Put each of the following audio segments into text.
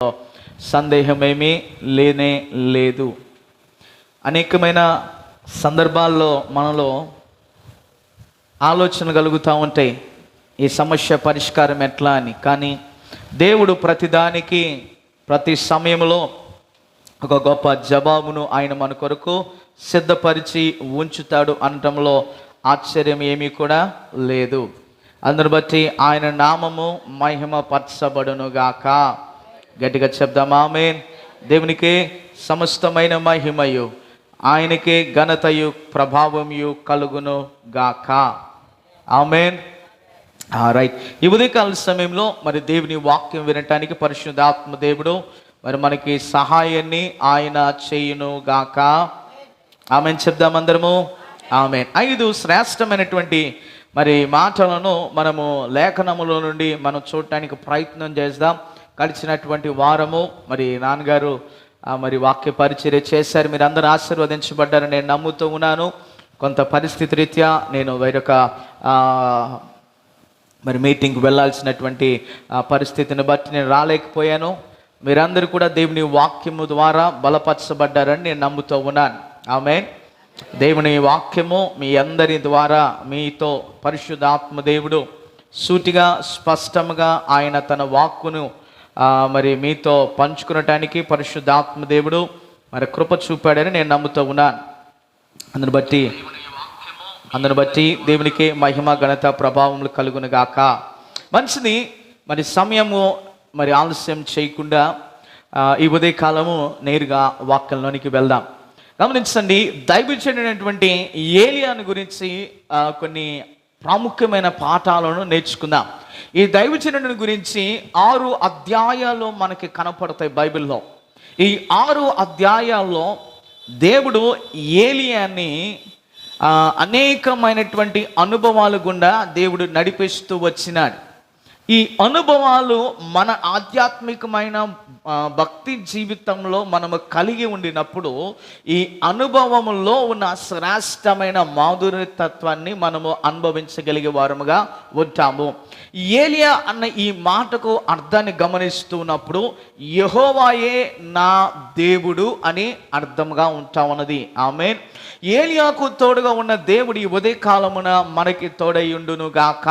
సందేహమేమీ లేనే లేదు. అనేకమైన సందర్భాల్లో మనలో ఆలోచన కలుగుతూ ఉంటాయి, ఈ సమస్య పరిష్కారం ఎట్లా అని. కానీ దేవుడు ప్రతిదానికి ప్రతి సమయంలో ఒక గొప్ప జవాబును ఆయన మన కొరకు సిద్ధపరిచి ఉంచుతాడు అనటంలో ఆశ్చర్యం ఏమీ కూడా లేదు. అందును బట్టి ఆయన నామము మహిమ పరచబడునుగాక. గట్టిగా చెప్దాం ఆమేన్. దేవునికి సమస్తమైన మహిమయు, ఆయనకే ఘనతయు ప్రభావముయు కలుగును గాక. ఆమేన్. రైట్. ఈ ఉదయకాల సమయంలో మరి దేవుని వాక్యం వినటానికి పరిశుద్ధాత్మ దేవుడు మరి మనకి సహాయాన్ని ఆయన చేయును గాక. ఆమేన్ చెప్దాం అందరము. ఆమేన్. 5 శ్రేష్టమైనటువంటి మరి మాటలను మనము లేఖనములో నుండి మనం చూడటానికి ప్రయత్నం చేద్దాం. గడిచినటువంటి వారము మరి నాన్నగారు మరి వాక్య పరిచర్య చేశారు. మీరు అందరూ ఆశీర్వదించబడ్డారని నేను నమ్ముతూ ఉన్నాను. కొంత పరిస్థితి రీత్యా నేను వేరొక మరి మీటింగ్కి వెళ్ళాల్సినటువంటి పరిస్థితిని బట్టి నేను రాలేకపోయాను. మీరందరూ కూడా దేవుని వాక్యము ద్వారా బలపరచబడ్డారని నేను నమ్ముతూ ఉన్నాను. ఆమేన్. దేవుని వాక్యము మీ అందరి ద్వారా మీతో పరిశుద్ధాత్మ దేవుడు సూటిగా స్పష్టంగా ఆయన తన వాక్కును మరి మీతో పంచుకునటానికి పరిశుద్ధాత్మ దేవుడు మరి కృప చూపాడని నేను నమ్ముతూ ఉన్నాను. అందును బట్టి దేవునికి మహిమ ఘనత ప్రభావములు కలుగును గాక. మంచిది. మరి సమయము మరి ఆలస్యం చేయకుండా ఈ ఉదయకాలము నేరుగా వాక్యంలోనికి వెళ్దాం. గమనించండి, దైవజనుడైనటువంటి ఏలియాను గురించి కొన్ని ప్రాముఖ్యమైన పాఠాలను నేర్చుకుందాం. ఈ దైవజనుడిని గురించి 6 అధ్యాయాలు మనకి కనపడతాయి బైబిల్లో. ఈ 6 అధ్యాయాల్లో దేవుడు ఏలియాని అనేకమైనటువంటి అనుభవాలు గుండా దేవుడు నడిపిస్తూ వచ్చినాడు. ఈ అనుభవాలు మన ఆధ్యాత్మికమైన భక్తి జీవితంలో మనము కలిగి ఉండినప్పుడు ఈ అనుభవములో ఉన్న శ్రేష్టమైన మాధుర్యతత్వాన్ని మనము అనుభవించగలిగే వారముగా ఉంటాము. ఏలియా అన్న ఈ మాటకు అర్థాన్ని గమనిస్తున్నప్పుడు యెహోవాయే నా దేవుడు అని అర్థంగా ఉంటామన్నది. ఆమేన్. ఏలియాకు తోడుగా ఉన్న దేవుడు ఈ ఉదయకాలమున మనకి తోడైయుండును గాక.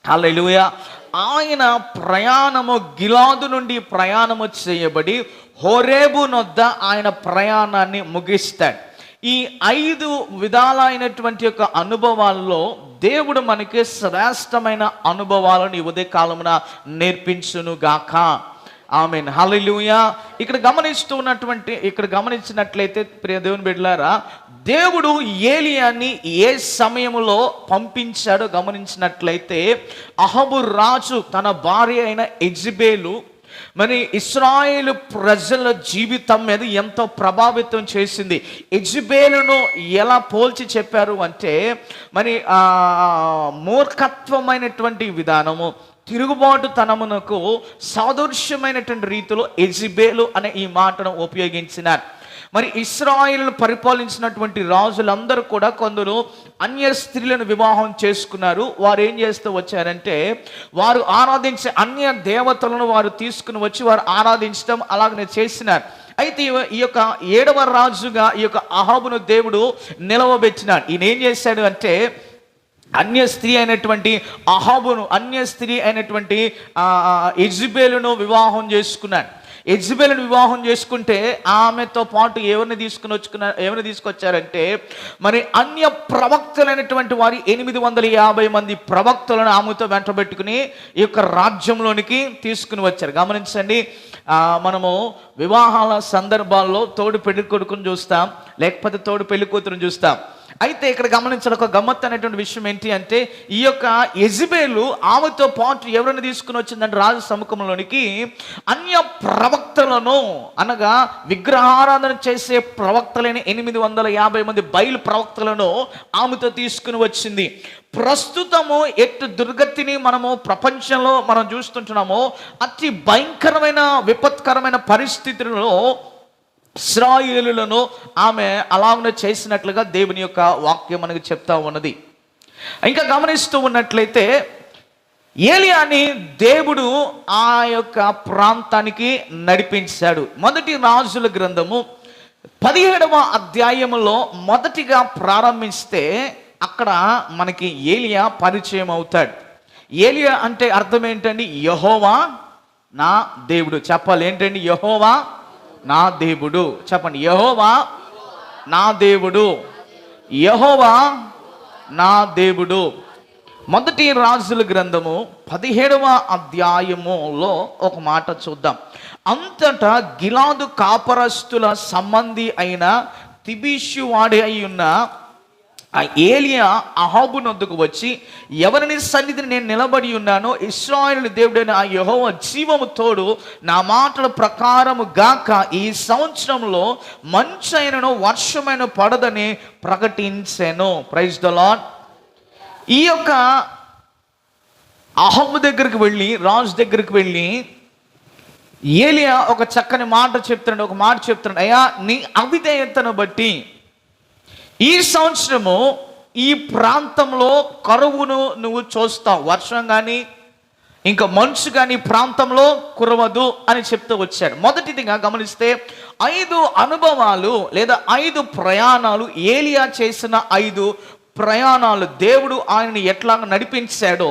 హల్లెలూయా. ఆయన ప్రయాణము గిలాదు నుండి ప్రయాణము చేయబడి హోరేబు నొద్ద ఆయన ప్రయాణాన్ని ముగిస్తాడు. ఈ 5 విధాలైనటువంటి యొక్క అనుభవాల్లో దేవుడు మనకి శ్రేష్టమైన అనుభవాలను ఈ ఉదయకాలమున నేర్పించును గాక. ఆమేన్. హల్లెలూయా. ఇక్కడ గమనించినట్లయితే ప్రియ దేవుని బిడ్డలారా, దేవుడు ఏలియాని ఏ సమయంలో పంపించాడో గమనించినట్లయితే అహబు రాజు తన భార్య అయిన యెజెబెలు మరి ఇశ్రాయేలు ప్రజల జీవితం మీద ఎంతో ప్రభావితం చేసింది. యెజెబెలును ఎలా పోల్చి చెప్పారు అంటే మరి మూర్ఖత్వమైనటువంటి విధానము, తిరుగుబాటు తనమునకు సాదృశ్యమైనటువంటి రీతిలో యెజెబెలు అనే ఈ మాటను ఉపయోగించినారు. మరి ఇశ్రాయేలును పరిపాలించినటువంటి రాజులందరూ కూడా కొందరు అన్య స్త్రీలను వివాహం చేసుకున్నారు. వారు ఏం చేస్తూ వచ్చారంటే వారు ఆరాధించే అన్య దేవతలను వారు తీసుకుని వచ్చి వారు ఆరాధించడం అలాగనే చేసినారు. అయితే ఈ యొక్క 7వ రాజుగా ఈ యొక్క అహాబును దేవుడు నిలవబెట్టినాడు. ఈయన ఏం చేశాడు అంటే అన్య స్త్రీ అయినటువంటి అహాబును, అన్య స్త్రీ అయినటువంటి యెజెబెలును వివాహం చేసుకున్నాడు. యెజెబెలును వివాహం చేసుకుంటే ఆమెతో పాటు ఎవరిని తీసుకొచ్చారంటే మరి అన్య ప్రవక్తలైనటువంటి వారి 850 మంది ప్రవక్తలను ఆమెతో వెంటబెట్టుకుని ఈ యొక్క రాజ్యంలోనికి తీసుకుని వచ్చారు. గమనించండి, మనము వివాహాల సందర్భాల్లో తోడు పెళ్లి కొడుకుని చూస్తాం, లేకపోతే తోడు పెళ్లి కూతురుని చూస్తాం. అయితే ఇక్కడ గమనించిన ఒక గమ్మత్తు అనేటువంటి విషయం ఏంటి అంటే ఈ యొక్క యెజెబెలు ఆమెతో పాటు ఎవరిని తీసుకుని వచ్చిందంటే రాజు సముఖంలోనికి అన్య ప్రవక్తలను, అనగా విగ్రహారాధన చేసే ప్రవక్తలైన 850 మంది బయలు ప్రవక్తలను ఆమెతో తీసుకుని వచ్చింది. ప్రస్తుతము ఎటు దుర్గతిని మనము ప్రపంచంలో మనం చూస్తుంటున్నామో అతి భయంకరమైన విపత్కరమైన పరిస్థితులలో ఇశ్రాయేలులను ఆమె అలాగనే చేసినట్లుగా దేవుని యొక్క వాక్యం మనకు చెప్తా ఉన్నది. ఇంకా గమనిస్తూ ఉన్నట్లయితే ఏలియాని దేవుడు ఆ యొక్క ప్రాంతానికి నడిపించాడు. మొదటి రాజుల గ్రంథము 17వ అధ్యాయములో మొదటిగా ప్రారంభిస్తే అక్కడ మనకి ఏలియా పరిచయం అవుతాడు. ఏలియా అంటే అర్థం ఏంటండి? యెహోవా నా దేవుడు. చెప్పాలి ఏంటండి? యెహోవా నా దేవుడు. చెప్పండి, యెహోవా నా దేవుడు, యెహోవా నా దేవుడు. మొదటి రాజుల గ్రంథము 17వ అధ్యాయములో ఒక మాట చూద్దాం. అంతటా గిలాదు కాపరస్తుల సంబంధి అయిన తిబిషు వాడి అయి ఉన్న ఆ ఏలియా అహాబు నొద్దకు వచ్చి, ఎవరిని సన్నిధిని నేను నిలబడి ఉన్నానో ఇశ్రాయేలు దేవుడైన ఆ యెహోవా జీవము తోడు నా మాటల ప్రకారము గాక ఈ సంవత్సరంలో మంచైనను వర్షమైన పడదని ప్రకటించెను. Praise the Lord. ఈ యొక్క అహాబు దగ్గరికి వెళ్ళి, రాజు దగ్గరికి వెళ్ళి ఏలియా ఒక చక్కని మాట చెప్తున్నాడు. ఒక మాట చెప్తున్నాడు, అయ్యా నీ అవిధేయతను బట్టి ఈ సంవత్సరము ఈ ప్రాంతంలో కరువును నువ్వు చూస్తావు. వర్షం కానీ ఇంకా మంచు కానీ ప్రాంతంలో కురవదు అని చెప్తూ వచ్చాడు. మొదటిదిగా గమనిస్తే 5 అనుభవాలు లేదా 5 ప్రయాణాలు, ఏలియా చేసిన 5 ప్రయాణాలు, దేవుడు ఆయనని ఎట్లా నడిపించాడో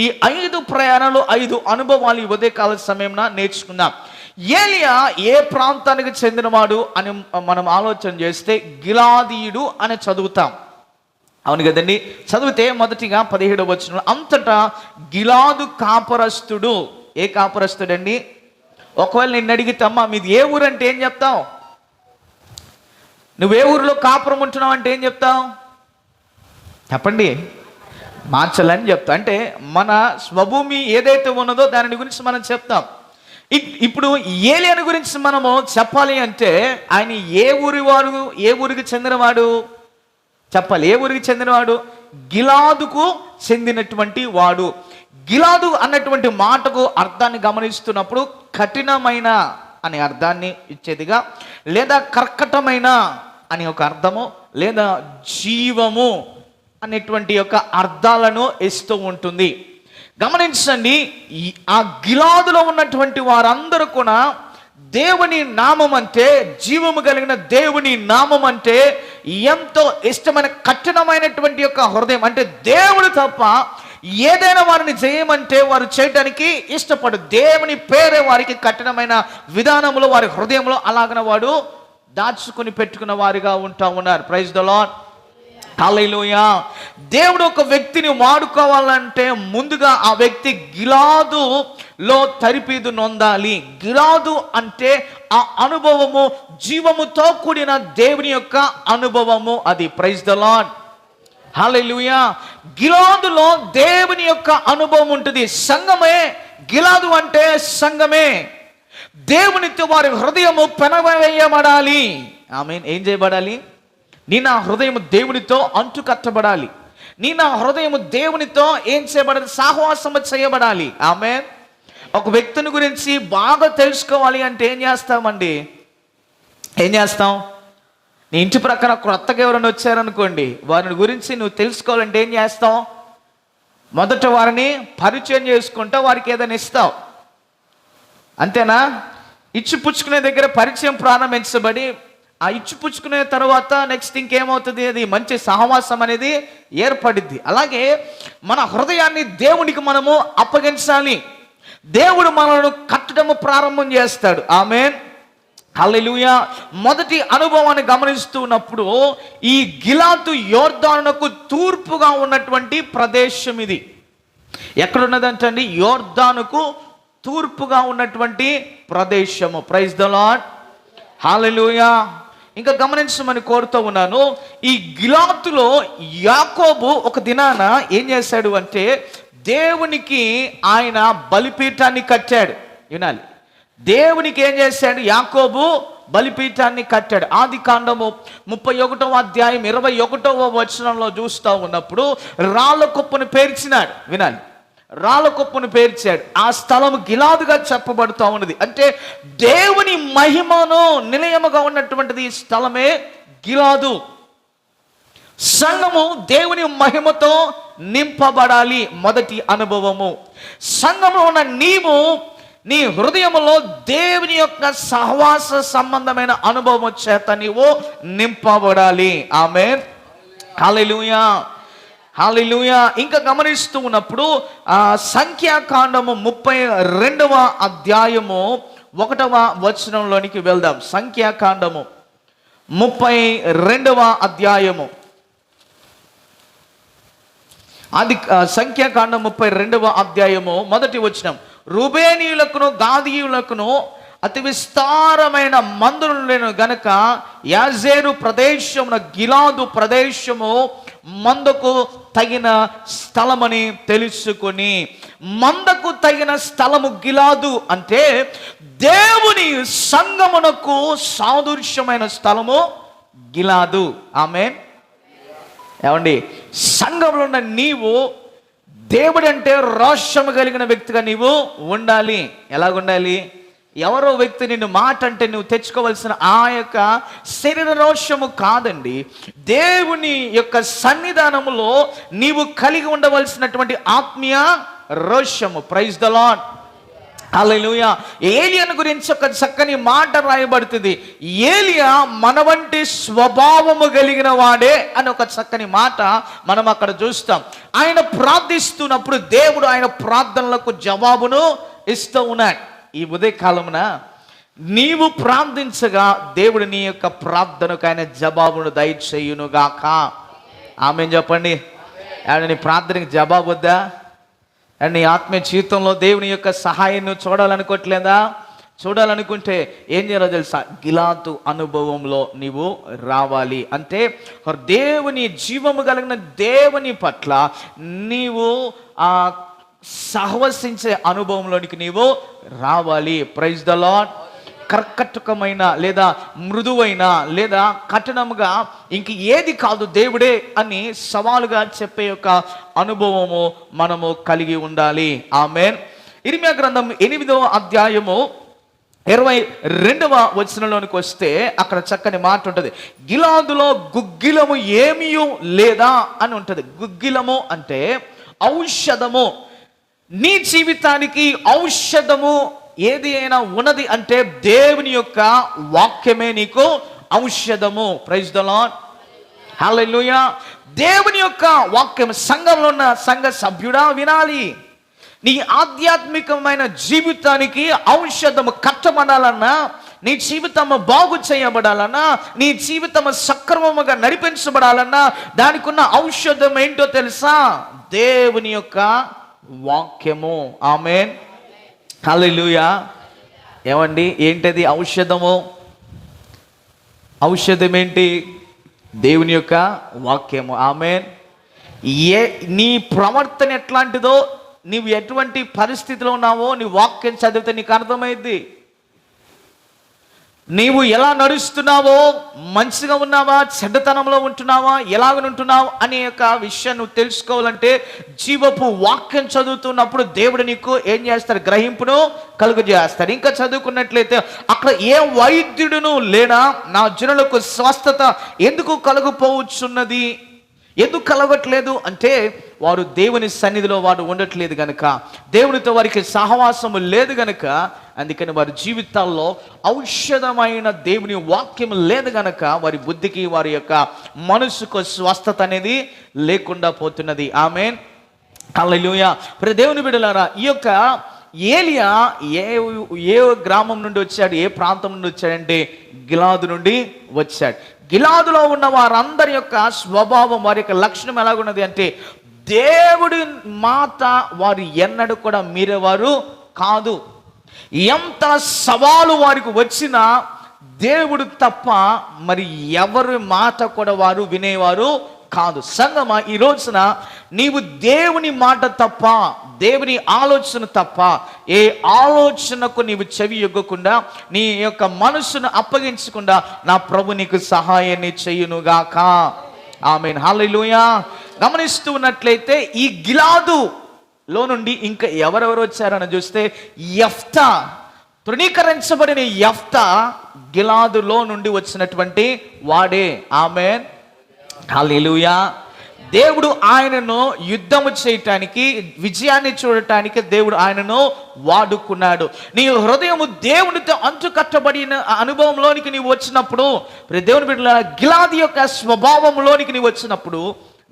ఈ 5 ప్రయాణాలు 5 అనుభవాలు ఈ ఉదయకాల సమయంలో నేర్చుకుందాం. ఏలియా ఏ ప్రాంతానికి చెందినవాడు అని మనం ఆలోచన చేస్తే గిలాదీయుడు అని చదువుతాం. అవును కదండి? చదివితే మొదటిగా 17వ వచనంలో అంతటా గిలాదు కాపరస్తుడు. ఏ కాపరస్తుడండి? ఒకవేళ నిన్ను అడిగితే అమ్మా మీది ఏ ఊరు అంటే ఏం చెప్తావు? నువ్వే ఊరిలో కాపురం ఉంటున్నావు అంటే ఏం చెప్తావు? చెప్పండి. మార్చాలని చెప్తా. అంటే మన స్వభూమి ఏదైతే ఉన్నదో దాని గురించి మనం చెప్తాం. ఇప్పుడు ఏలియాను గురించి మనము చెప్పాలి అంటే ఆయన ఏ ఊరి వాడు, ఏ ఊరికి చెందినవాడు? చెప్పాలి. ఏ ఊరికి చెందినవాడు? గిలాదుకు చెందినటువంటి వాడు. గిలాదు అన్నటువంటి మాటకు అర్థాన్ని గమనిస్తున్నప్పుడు కఠినమైన అనే అర్థాన్ని ఇచ్చేదిగా, లేదా కర్కటమైన అని ఒక అర్థము, లేదా జీవము అనేటువంటి యొక్క అర్థాలను ఇస్తూ ఉంటుంది. గమనించండి, ఆ గిలాదులో ఉన్నటువంటి వారందరూ కూడా దేవుని నామం అంటే, జీవము కలిగిన దేవుని నామం అంటే ఎంతో ఇష్టమైన కఠినమైనటువంటి యొక్క హృదయం. అంటే దేవుడు తప్ప ఏదైనా వారిని చేయమంటే వారు చేయడానికి ఇష్టపడు. దేవుని పేరే వారికి కఠినమైన విధానంలో వారి హృదయంలో అలాగన వాడు దాచుకుని పెట్టుకున్న వారిగా ఉంటా ఉన్నారు. Praise the Lord. హల్లెలూయా. దేవుడు ఒక వ్యక్తిని వాడుకోవాలంటే ముందుగా ఆ వ్యక్తి గిలాదులో తరిపీదు నొందాలి. గిలాదు అంటే ఆ అనుభవము, జీవముతో కూడిన దేవుని యొక్క అనుభవము అది. Praise the Lord. హల్లెలూయా. గిలాదులో దేవుని యొక్క అనుభవం ఉంటుంది. సంఘమే గిలాదు అంటే సంఘమే. దేవునితో వారి హృదయము పెనవేయబడాలి. ఆమేన్. ఏం చేయబడాలి? నీ నా హృదయం దేవునితో అంటు కట్టబడాలి. నీ నా హృదయం దేవునితో ఏం చేయబడాలి? సహవాసము చేయబడాలి. ఆమేన్. ఒక వ్యక్తిని గురించి బాగా తెలుసుకోవాలి అంటే ఏం చేస్తామండి? ఏం చేస్తాం? నీ ఇంటి ప్రక్కన కొత్తగా ఎవరైనా వచ్చారనుకోండి, వారిని గురించి నువ్వు తెలుసుకోవాలంటే ఏం చేస్తావు? మొదట వారిని పరిచయం చేసుకుంటా, వారికి ఏదైనా ఇస్తావు. అంతేనా? ఇచ్చి పుచ్చుకునే దగ్గర పరిచయం ప్రారంభించబడి ఆ ఇచ్చి పుచ్చుకునే తర్వాత నెక్స్ట్ ఇంకేమవుతుంది? అది మంచి సహవాసం అనేది ఏర్పడిద్ది. అలాగే మన హృదయాన్ని దేవునికి మనము అప్పగించాలి. దేవుడు మనల్ని కట్టడము ప్రారంభం చేస్తాడు. ఆమేన్. హల్లెలూయా. మొదటి అనుభవాన్ని గమనిస్తున్నప్పుడు ఈ గిలాదు యోర్దానుకు తూర్పుగా ఉన్నటువంటి ప్రదేశం ఇది. ఎక్కడున్నదంటే అండి, యోర్దానుకు తూర్పుగా ఉన్నటువంటి ప్రదేశము. Praise the Lord. హల్లెలూయా. ఇంకా గమనించమని కోరుతూ ఉన్నాను. ఈ గిలాదులో యాకోబు ఒక దినాన ఏం చేశాడు అంటే దేవునికి ఆయన బలిపీఠాన్ని కట్టాడు. వినాలి. దేవునికి ఏం చేశాడు? యాకోబు బలిపీఠాన్ని కట్టాడు. ఆదికాండము 31వ అధ్యాయం 21వ వచనంలో చూస్తూ ఉన్నప్పుడు రాళ్ళ కుప్పను పేర్చినాడు. వినాలి. రాళ్ళ కుప్పను పేర్చాడు. ఆ స్థలం గిలాదుగా చెప్పబడుతూ ఉన్నది. అంటే దేవుని మహిమను నిలయముగా ఉన్నటువంటిది ఈ స్థలమే గిలాదు. సంఘము దేవుని మహిమతో నింపబడాలి. మొదటి అనుభవము. సంఘంలో ఉన్న నీవు నీ హృదయంలో దేవుని యొక్క సహవాస సంబంధమైన అనుభవం చేత నీవు నింపబడాలి. ఆమేన్. హల్లెలూయా, హల్లెలూయా. ఇంకా గమనిస్తూ ఉన్నప్పుడు సంఖ్యాకాండము 32వ అధ్యాయము 1వ వచనంలోనికి వెళ్దాం. సంఖ్యాకాండము 32వ అధ్యాయము, అది సంఖ్యాకాండం 32వ అధ్యాయము 1వ వచనం. రూబేనీయులకును గాదీయులకును అతి విస్తారమైన మందులను గనక యాజేరు ప్రదేశమున గిలాదు ప్రదేశము మందకు తగిన స్థలమని తెలుసుకొని. మందకు తగిన స్థలము గిలాదు అంటే దేవుని సంగమునకు సాదృశ్యమైన స్థలము గిలాదు. ఆమేన్. ఏమండి, సంఘంలో ఉన్న నీవు దేవుడు అంటే రోషము కలిగిన వ్యక్తిగా నీవు ఉండాలి. ఎలాగుండాలి? ఎవరో వ్యక్తి నిన్ను మాట అంటే నువ్వు తెచ్చుకోవాల్సిన ఆ యొక్క శరీర రోషము కాదండి, దేవుని యొక్క సన్నిధానములో నీవు కలిగి ఉండవలసినటువంటి ఆత్మీయ రోషము. Praise the Lord. హల్లెలూయా. ఏలియాను గురించి ఒక చక్కని మాట రాయబడుతుంది. ఏలియా మన వంటి స్వభావము కలిగిన వాడే అని ఒక చక్కని మాట మనం అక్కడ చూస్తాం. ఆయన ప్రార్థిస్తున్నప్పుడు దేవుడు ఆయన ప్రార్థనలకు జవాబును ఇస్తూ ఉన్నాడు. ఈ ఉదయకాలమున నీవు ప్రార్థించగా దేవుడు నీ యొక్క ప్రార్థనకు ఆయన జవాబును దయచేయునుగాక. ఆమేన్ చెప్పండి. నీ ప్రార్థనకి జవాబు వద్దా? అండ్ నీ ఆత్మీయ జీవితంలో దేవుని యొక్క సహాయాన్ని చూడాలనుకోవట్లేదా? చూడాలనుకుంటే ఏం చేయాలో తెలుసా? గిలాదు అనుభవంలో నీవు రావాలి. అంటే దేవుని జీవము కలిగిన దేవుని పట్ల నీవు సహవసించే అనుభవంలోనికి నీవు రావాలి. Praise the lord. కర్కటకమైన లేదా మృదువైన లేదా కఠినముగా ఇంక ఏది కాదు దేవుడే అని సవాలుగా చెప్పే యొక్క అనుభవము మనము కలిగి ఉండాలి. ఆమేన్. ఇర్మియా గ్రంథం 8వ అధ్యాయము 22వ వచనంలోనికి వస్తే అక్కడ చక్కని మాట ఉంటుంది. గిలాదులో గుగ్గిలము ఏమీ లేదా అని ఉంటుంది. గుగ్గిలము అంటే ఔషధము. నీ జీవితానికి ఔషధము ఏది అయినా ఉన్నది అంటే దేవుని యొక్క వాక్యమే నీకు ఔషధము. Praise the Lord. హల్లెలూయా. దేవుని యొక్క వాక్యం సంఘంలో ఉన్న సంఘ సభ్యుడా వినాలి. నీ ఆధ్యాత్మికమైన జీవితానికి ఔషధము కట్టబడాలన్నా, నీ జీవితము బాగు చేయబడాలన్నా, నీ జీవితము సక్రమముగా నడిపించబడాలన్నా దానికి ఉన్న ఔషధం ఏంటో తెలుసా? దేవుని యొక్క వాక్యము. ఆమేన్. హల్లెలూయా. ఏమండి, ఏంటది ఔషధము? ఔషధం ఏంటి? దేవుని యొక్క వాక్యము. ఆమేన్. నీ ప్రవర్తన ఎట్లాంటిదో, నీవు ఎటువంటి పరిస్థితిలో ఉన్నావో నీ వాక్యం చదివితే నీకు అర్థమైంది. నీవు ఎలా నడుస్తున్నావో, మంచిగా ఉన్నావా, చెడ్డతనంలో ఉంటున్నావా, ఎలాగనుంటున్నావు అనే యొక్క విషయం నువ్వు తెలుసుకోవాలంటే జీవపు వాక్యం చదువుతున్నప్పుడు దేవుడు నీకు ఏం చేస్తాడు? గ్రహింపును కలుగజేస్తాడు. ఇంకా చదువుకున్నట్లయితే అక్కడ ఏ వైద్యుడును లేనా, నా జనులకు స్వస్థత ఎందుకు కలుగుపోవచ్చున్నది? ఎందుకు కలగట్లేదు అంటే వారు దేవుని సన్నిధిలో వారు ఉండట్లేదు గనుక, దేవునితో వారికి సహవాసము లేదు గనుక, అందుకని వారి జీవితాల్లో ఔషధమైన దేవుని వాక్యం లేదు గనక వారి బుద్ధికి వారి యొక్క మనసుకు స్వస్థత అనేది లేకుండా పోతున్నది. ఆమేన్. హల్లెలూయా. ప్రియ దేవుని బిడ్డలారా, ఈ యొక్క ఏలియా ఏ గ్రామం నుండి వచ్చాడు, ఏ ప్రాంతం నుండి వచ్చాడంటే గిలాదు నుండి వచ్చాడు. గిలాదులో ఉన్న వారందరి యొక్క స్వభావం, వారి యొక్క లక్షణం ఎలాగున్నది అంటే దేవుడి మాట వారు ఎన్నడూ కూడా మీరేవారు కాదు. ఎంత సవాలు వారికి వచ్చినా దేవుడు తప్ప మరి ఎవరి మాట కూడా వారు వినేవారు కాదు. సంగమా, ఈ రోజున నీవు దేవుని మాట తప్ప, దేవుని ఆలోచన తప్ప ఏ ఆలోచనకు నీవు చెవి యొగ్గకుండా, నీ యొక్క మనసును అప్పగించకుండా నా ప్రభు నీకు సహాయాన్ని చేయునుగాక. ఆమేన్. హల్లెలూయా. గమనిస్తూ ఉన్నట్లయితే ఈ గిలాదులో నుండి ఇంకా ఎవరెవరు వచ్చారని చూస్తే యెఫ్తా, తృణీకరించబడిన యెఫ్తా గిలాదులో నుండి వచ్చినటువంటి వాడే. ఆమేన్. హల్లెలూయా. దేవుడు ఆయనను యుద్ధము చేయటానికి, విజయాన్ని చూడటానికి దేవుడు ఆయనను వాడుకున్నాడు. నీ హృదయము దేవునితో అంటుకట్టబడిన అనుభవంలోనికి నీవు వచ్చినప్పుడు, దేవుని బిడ్డల గిలాది యొక్క స్వభావంలోనికి నీవు వచ్చినప్పుడు,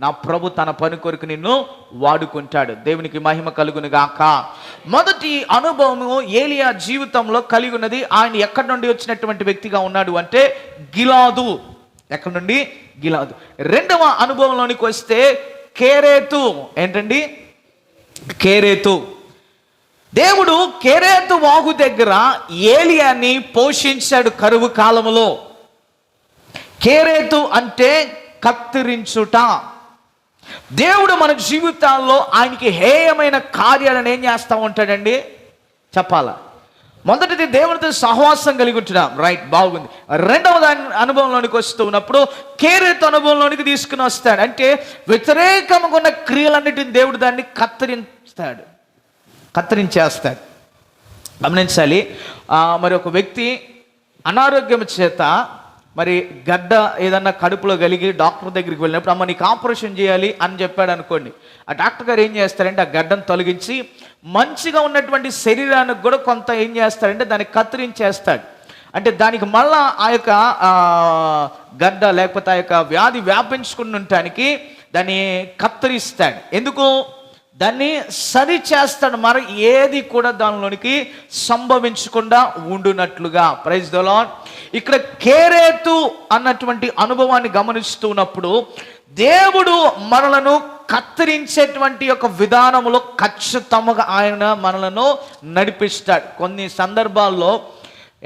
నా ప్రభు తన పని కొరకు నిన్ను వాడుకుంటాడు. దేవునికి మహిమ కలుగును గాక. మొదటి అనుభవము ఏలియా జీవితంలో కలిగి ఉన్నది. ఆయన ఎక్కడి నుండి వచ్చినటువంటి వ్యక్తిగా ఉన్నాడు అంటే గిలాదు. ఎక్కడి నుండి? గిలాదు. రెండవ అనుభవంలోనికి వస్తే కేరేతు. ఏంటండి? కేరేతు. దేవుడు కేరేతు వాగు దగ్గర ఏలియాని పోషించాడు కరువు కాలములో. కేరేతు అంటే కత్తిరించుట. దేవుడు మన జీవితాల్లో ఆయనకి హేయమైన కార్యాలను ఏం చేస్తూ ఉంటాడండి? చెప్పాలా? మొదటిది దేవునితో సహవాసం కలిగి ఉంటున్నాం, రైట్, బాగుంది. రెండవ దాని అనుభవంలోనికి వస్తూ ఉన్నప్పుడు కేరేతు అనుభవంలోనికి తీసుకుని వస్తాడు. అంటే వ్యతిరేకంగా ఉన్న క్రియలన్నిటిని దేవుడు దాన్ని కత్తిరించేస్తాడు. గమనించాలి. మరి ఒక వ్యక్తి అనారోగ్యం చేత మరి గడ్డ ఏదన్నా కడుపులో కలిగి డాక్టర్ దగ్గరికి వెళ్ళినప్పుడు, అమ్మ నీకు ఆపరేషన్ చేయాలి అని చెప్పాడు అనుకోండి. ఆ డాక్టర్ గారు ఏం చేస్తారంటే ఆ గడ్డను తొలగించి మంచిగా ఉన్నటువంటి శరీరానికి కూడా కొంత ఏం చేస్తాడంటే దాన్ని కత్తిరించేస్తాడు. అంటే దానికి మళ్ళా ఆ యొక్క గడ్డ లేకపోతే ఆ యొక్క వ్యాధి వ్యాపించుకుని ఉండటానికి దాన్ని కత్తిరిస్తాడు. ఎందుకు? దాన్ని సరి చేస్తాడు, మరి ఏది కూడా దానిలోనికి సంభవించకుండా ఉండునట్లుగా. Praise the lord. ఇక్కడ కేరేతు అన్నటువంటి అనుభవాన్ని గమనిస్తున్నప్పుడు దేవుడు మనలను కత్తిరించేటువంటి యొక్క విధానంలో ఖచ్చితంగా ఆయన మనలను నడిపిస్తాడు. కొన్ని సందర్భాల్లో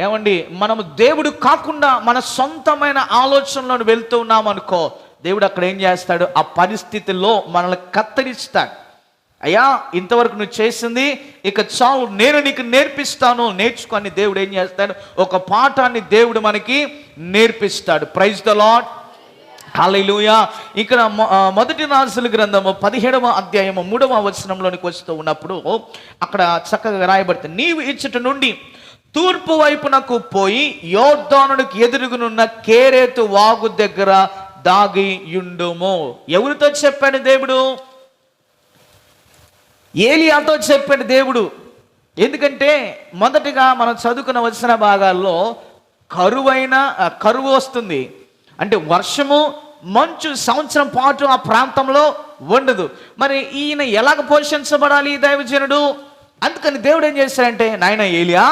ఏమండి, మనము దేవుడు కాకుండా మన సొంతమైన ఆలోచనలను వెళ్తూ ఉన్నాం అనుకో, దేవుడు అక్కడ ఏం చేస్తాడు? ఆ పరిస్థితుల్లో మనల్ని కత్తిరిస్తాడు. అయ్యా, ఇంతవరకు నువ్వు చేసింది ఇక చాలు, నేను నీకు నేర్పిస్తాను, నేర్చుకొని దేవుడు ఏం చేస్తాడు? ఒక పాఠాన్ని దేవుడు మనకి నేర్పిస్తాడు. Praise the Lord. హల్లెలూయా. ఇక్కడ మొదటి రాజుల గ్రంథము 17వ అధ్యాయము 3వ వచనంలోనికి వస్తూ ఉన్నప్పుడు అక్కడ చక్కగా రాయబడుతుంది, నీవు ఇచ్చట నుండి తూర్పు వైపునకు పోయి యోర్దానునికి ఎదురుగునున్న కేరేతు వాగు దగ్గర దాగి యుండుము. ఎవరితో చెప్పాడు దేవుడు? ఏలియాతో చెప్పాడు దేవుడు. ఎందుకంటే మొదటిగా మనం చదువుకున్న వచన భాగాల్లో కరువు వస్తుంది, అంటే వర్షము మంచు సంవత్సరం పాటు ఆ ప్రాంతంలో ఉండదు. మరి ఈయన ఎలాగ పోషించబడాలి దైవజనుడు? అందుకని దేవుడు ఏం చేశాడంటే, నాయన ఏలియా,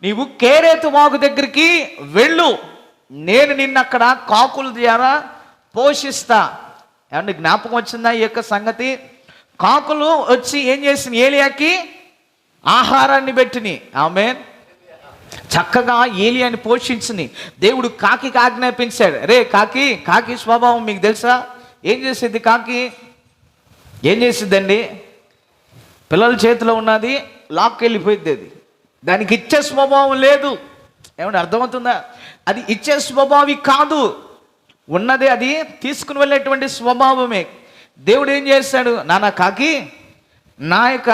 నీవు కేరేతు వాగు దగ్గరికి వెళ్ళు, నేను నిన్ను అక్కడ కాకుల ద్వారా పోషిస్తా. ఏమన్నా జ్ఞాపకం వచ్చిందా ఈ యొక్క సంగతి? కాకులు వచ్చి ఏం చేసింది? ఏలియాకి ఆహారాన్ని పెట్టిని. ఆమేన్. చక్కగా ఏలియాని పోషించింది. దేవుడు కాకి ఆజ్ఞాపించాడు, రే కాకి స్వభావం మీకు తెలుసా? ఏం చేసేది కాకి? ఏం చేసిద్దండి? పిల్లల చేతిలో ఉన్నది లాక్కెళ్ళిపోయింది. అది దానికి ఇచ్చే స్వభావం లేదు. ఏమంటే అర్థమవుతుందా? అది ఇచ్చే స్వభావి కాదు, ఉన్నదే అది తీసుకుని వెళ్ళేటువంటి స్వభావమే. దేవుడు ఏం చేశాడు? నాన్న కాకి, నా యొక్క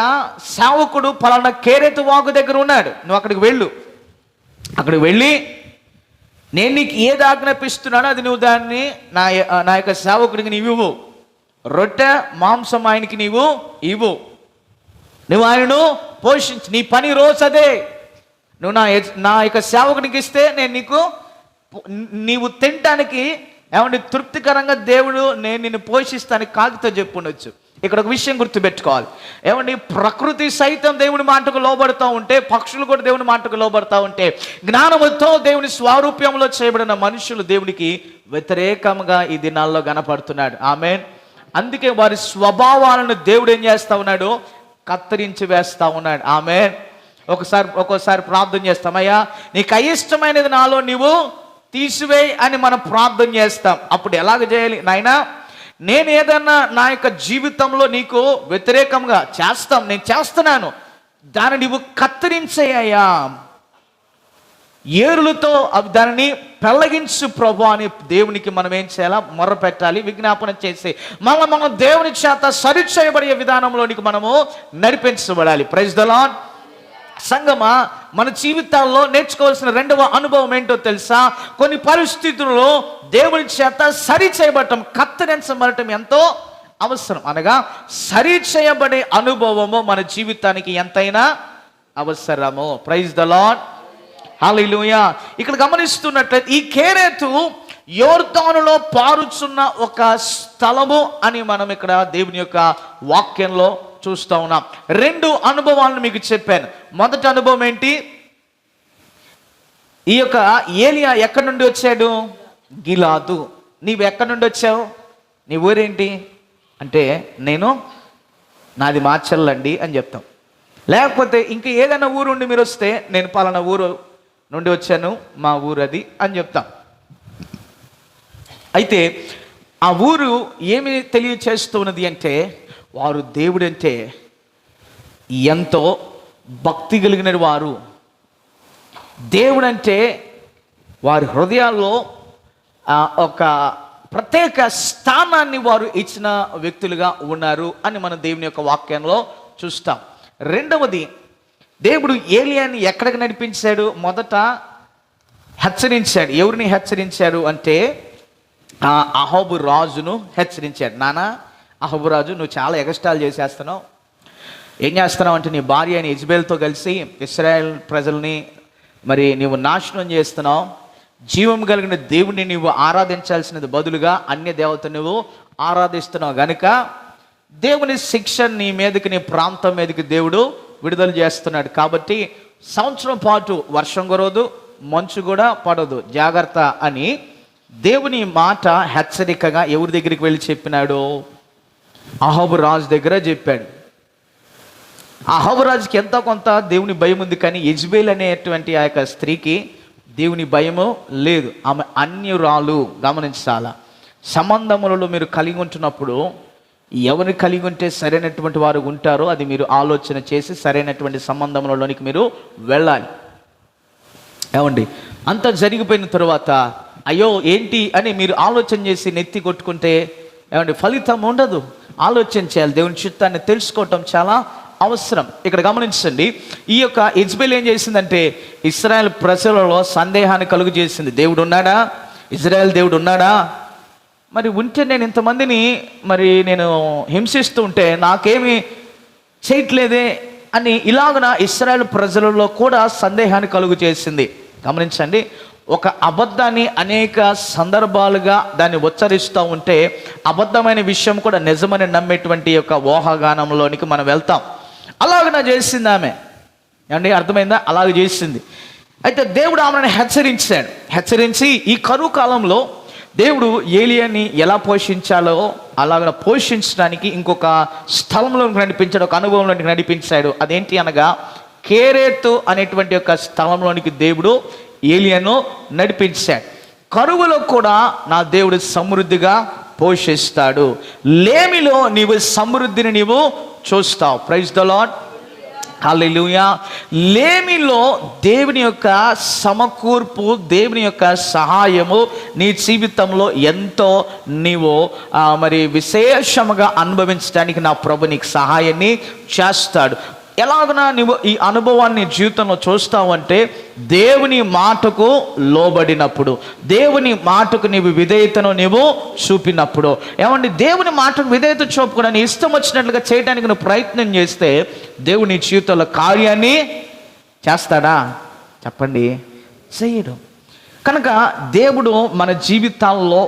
సేవకుడు పలానా కేరేతు వాగు దగ్గర ఉన్నాడు, నువ్వు అక్కడికి వెళ్ళు, అక్కడికి వెళ్ళి నేను నీకు ఏది ఆజ్ఞాపిస్తున్నానో అది నువ్వు దాన్ని నా యొక్క సేవకుడికి నీవు ఇవ్వు. రొట్టె మాంసం ఆయనకి నీవు ఇవ్వు, నువ్వు ఆయనను పోషించు. నీ పని రోజు అదే. నువ్వు నా యొక్క సేవకునికి ఇస్తే నేను నీవు తినటానికి ఏమంటే తృప్తికరంగా దేవుడు నేను నిన్ను పోషిస్తానికి కాకితో చెప్పుండొచ్చు. ఇక్కడ ఒక విషయం గుర్తుపెట్టుకోవాలి. ఏమండి, ప్రకృతి సైతం దేవుని మాటకు లోబడుతూ ఉంటే, పక్షులు కూడా దేవుని మాటకు లోబడుతూ ఉంటే, జ్ఞానముతో దేవుని స్వారూప్యంలో చేయబడిన మనుషులు దేవునికి వ్యతిరేకంగా ఈ దినాల్లో కనపడుతున్నాడు. ఆమేన్. అందుకే వారి స్వభావాలను దేవుడు ఏం చేస్తా ఉన్నాడు? కత్తిరించి వేస్తా ఉన్నాడు. ఆమేన్. ఒక్కోసారి ప్రార్థన చేస్తామయ్యా, నీకు అయిష్టమైనది నాలో నీవు తీసివేయి అని మనం ప్రార్థన చేస్తాం. అప్పుడు ఎలాగ చేయాలి? నాయనా, నేను ఏదన్నా నా యొక్క జీవితంలో నీకు వ్యతిరేకంగా నేను చేస్తున్నాను, దాన్ని నీవు కత్తిరించేయ్యా, ఏరులతో దానిని పెళ్ళగించు ప్రభు అని దేవునికి మనం ఏం చేయాలా? మొర్ర పెట్టాలి, విజ్ఞాపన చేసి మనం దేవుని చేత సరి చేయబడే విధానంలోనికి మనము నడిపించబడాలి. Praise the lord. సంగమా, మన జీవితాల్లో నేర్చుకోవాల్సిన రెండవ అనుభవం ఏంటో తెలుసా? కొన్ని పరిస్థితుల్లో దేవుని చేత సరి చేయబడటం, కత్తిరించబడటం ఎంతో అవసరం. అనగా సరి చేయబడే అనుభవము మన జీవితానికి ఎంతైనా అవసరము. ప్రైజ్ ద లార్డ్, హల్లెలూయా. ఇక్కడ గమనిస్తున్నట్లయితే ఈ కెరేతు యోర్దానులో పారుచున్న ఒక స్థలము అని మనం ఇక్కడ దేవుని యొక్క వాక్యంలో చూస్తూ ఉన్నాం. రెండు అనుభవాలను మీకు చెప్పాను. మొదటి అనుభవం ఏంటి? ఈ యొక్క ఏలియా ఎక్కడి నుండి వచ్చాడు? గిలాదు. నీవు ఎక్కడి నుండి వచ్చావు? నీ ఊరేంటి అంటే, నాది మార్చల్లండి అని చెప్తాం. లేకపోతే ఇంకా ఏదైనా ఊరు ఉండి మీరు వస్తే, నేను పలానా ఊరు నుండి వచ్చాను, మా ఊరు అది అని చెప్తాం. అయితే ఆ ఊరు ఏమి తెలియచేస్తున్నది అంటే, వారు దేవుడంటే ఎంతో భక్తి కలిగిన వారు, దేవుడంటే వారి హృదయాల్లో ఒక ప్రత్యేక స్థానాన్ని వారు ఇచ్చిన వ్యక్తులుగా ఉన్నారు అని మనం దేవుని యొక్క వాక్యంలో చూస్తాం. రెండవది, దేవుడు ఏలియాని ఎక్కడికి నడిపించాడు? మొదట హెచ్చరించాడు. ఎవరిని హెచ్చరించాడు అంటే, అహాబు రాజును హెచ్చరించాడు. నానా అహాబు రాజు, నువ్వు చాలా ఎగస్టాల్ చేసేస్తున్నావు. ఏం చేస్తున్నావు అంటే, నీ భార్య అయిన యెజబెల్తో కలిసి ఇశ్రాయేల్ ప్రజల్ని మరి నీవు నాశనం చేస్తున్నావు. జీవం కలిగిన దేవుడిని నీవు ఆరాధించాల్సినది బదులుగా అన్య దేవత నువ్వు ఆరాధిస్తున్నావు గనుక దేవుని శిక్ష నీ మీదకి, నీ ప్రాంతం మీదకి దేవుడు విడుదల చేస్తున్నాడు. కాబట్టి సంవత్సరం పాటు వర్షం కురవదు, మంచు కూడా పడదు, జాగ్రత్త అని దేవుని మాట హెచ్చరికగా ఎవరి దగ్గరికి వెళ్ళి చెప్పినాడు? అహాబు రాజు దగ్గర చెప్పాడు. అహాబు రాజుకి ఎంతో కొంత దేవుని భయం ఉంది, కానీ యెజబెల్ అనేటువంటి ఆ యొక్క స్త్రీకి దేవుని భయము లేదు. ఆమె అన్యురాలు. గమనించాల, సంబంధములలో మీరు కలిగి ఉంటున్నప్పుడు ఎవరిని కలిగి ఉంటే సరైనటువంటి వారు ఉంటారో అది మీరు ఆలోచన చేసి సరైనటువంటి సంబంధములలోనికి మీరు వెళ్ళాలి. ఏమండి, అంతా జరిగిపోయిన తర్వాత అయ్యో ఏంటి అని మీరు ఆలోచన చేసి నెత్తి కొట్టుకుంటే ఏమండి ఫలితం ఉండదు. ఆలోచన చేయాలి. దేవుని చిత్తాన్ని తెలుసుకోవటం చాలా అవసరం. ఇక్కడ గమనించండి, ఈ యొక్క యెజబెల్ ఏం చేసిందంటే ఇశ్రాయేల్ ప్రజలలో సందేహాన్ని కలుగు చేసింది. దేవుడు ఉన్నాడా? ఇజ్రాయెల్ దేవుడు ఉన్నాడా? మరి ఉంటే నేను ఇంతమందిని నేను హింసిస్తూ ఉంటే నాకేమీ చేయట్లేదే అని ఇలాగున ఇశ్రాయేల్ ప్రజలలో కూడా సందేహాన్ని కలుగు చేసింది. గమనించండి, ఒక అబద్ధాన్ని అనేక సందర్భాలుగా దాన్ని ఉచ్చరిస్తూ ఉంటే అబద్ధమైన విషయం కూడా నిజమని నమ్మేటువంటి యొక్క ఊహాగానంలోనికి మనం వెళ్తాం. అలాగ చేసింది ఆమె. ఏమండి, అర్థమైందా? అలాగ చేసింది. అయితే దేవుడు ఆమెను హెచ్చరించాడు. హెచ్చరించి ఈ కరువు కాలంలో దేవుడు ఏలియాని ఎలా పోషించాలో అలాగ పోషించడానికి ఇంకొక స్థలంలోకి నడిపించాడు, ఒక అనుభవంలోనికి నడిపించాడు. అదేంటి అనగా, కెరేతు అనేటువంటి ఒక స్థలంలోనికి దేవుడు ఏలియాను నడిపించాడు. కరువులో కూడా నా దేవుడు సమృద్ధిగా పోషిస్తాడు. లేమిలో నీవు సమృద్ధిని నీవు చూస్తావు. ప్రైజ్ ద లార్డ్, హల్లెలూయా. లేమిలో దేవుని యొక్క సమకూర్పు, దేవుని యొక్క సహాయము నీ జీవితంలో ఎంతో నీవు విశేషముగా అనుభవించడానికి నా ప్రభు నీకు సహాయాన్ని చేస్తాడు. ఎలాగనా నువ్వు ఈ అనుభవాన్ని జీవితంలో చూస్తావంటే, దేవుని మాటకు లోబడినప్పుడు, దేవుని మాటకు నీవు విధేయతను నీవు చూపినప్పుడు. ఏమండి, దేవుని మాటకు విధేయత చూపకుండా నీ ఇష్టం వచ్చినట్లుగా చేయడానికి నువ్వు ప్రయత్నం చేస్తే దేవుని జీవితంలో కార్యాన్ని చేస్తాడా? చెప్పండి, చేయడు. కనుక దేవుడు మన జీవితాల్లో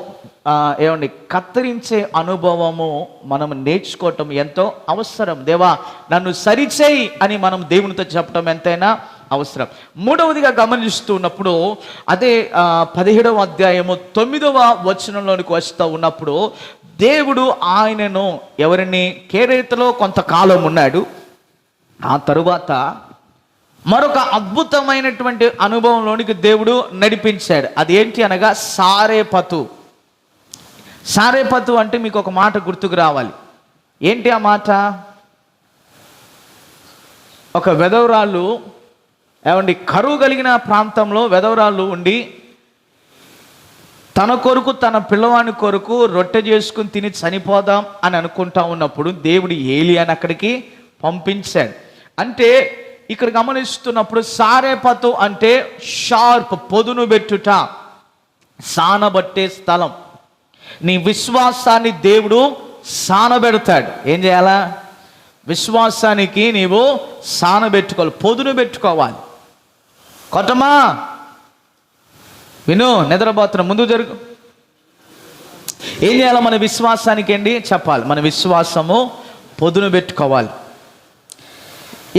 కత్తిరించే అనుభవము మనం నేర్చుకోవటం ఎంతో అవసరం. దేవా నన్ను సరిచేయి అని మనం దేవునితో చెప్పటం ఎంతైనా అవసరం. మూడవదిగా గమనిస్తున్నప్పుడు అదే 17వ అధ్యాయము 9వ వచనంలోనికి వస్తూ ఉన్నప్పుడు దేవుడు ఆయనను ఎవరిని కెరేతులో కొంతకాలం ఉన్నాడు. ఆ తరువాత మరొక అద్భుతమైనటువంటి అనుభవంలోనికి దేవుడు నడిపించాడు. అది ఏంటి అనగా సారేపతు. సారేపతు అంటే మీకు ఒక మాట గుర్తుకు రావాలి. ఏంటి ఆ మాట? ఒక వెధవరాళ్ళు, కరువు కలిగిన ప్రాంతంలో వెధవరాళ్ళు ఉండి తన కొరకు తన పిల్లవాని కొరకు రొట్టె చేసుకుని తిని చనిపోదాం అని అనుకుంటా ఉన్నప్పుడు దేవుడు ఏలియాని అక్కడికి పంపించాడు. అంటే ఇక్కడ గమనిస్తున్నప్పుడు సారేపతు అంటే షార్ప్, పొదును పెట్టుట, సానబట్టే స్థలం. నీ విశ్వాసాన్ని దేవుడు సానబెడతాడు. ఏం చేయాలా? విశ్వాసానికి నీవు సానబెట్టుకోవాలి, పొదును పెట్టుకోవాలి. కొట్టమా విను, నిద్రపోతున్న ముందు జరుగు. ఏం చేయాలి? మన విశ్వాసానికి అండి చెప్పాలి, మన విశ్వాసము పొదును పెట్టుకోవాలి.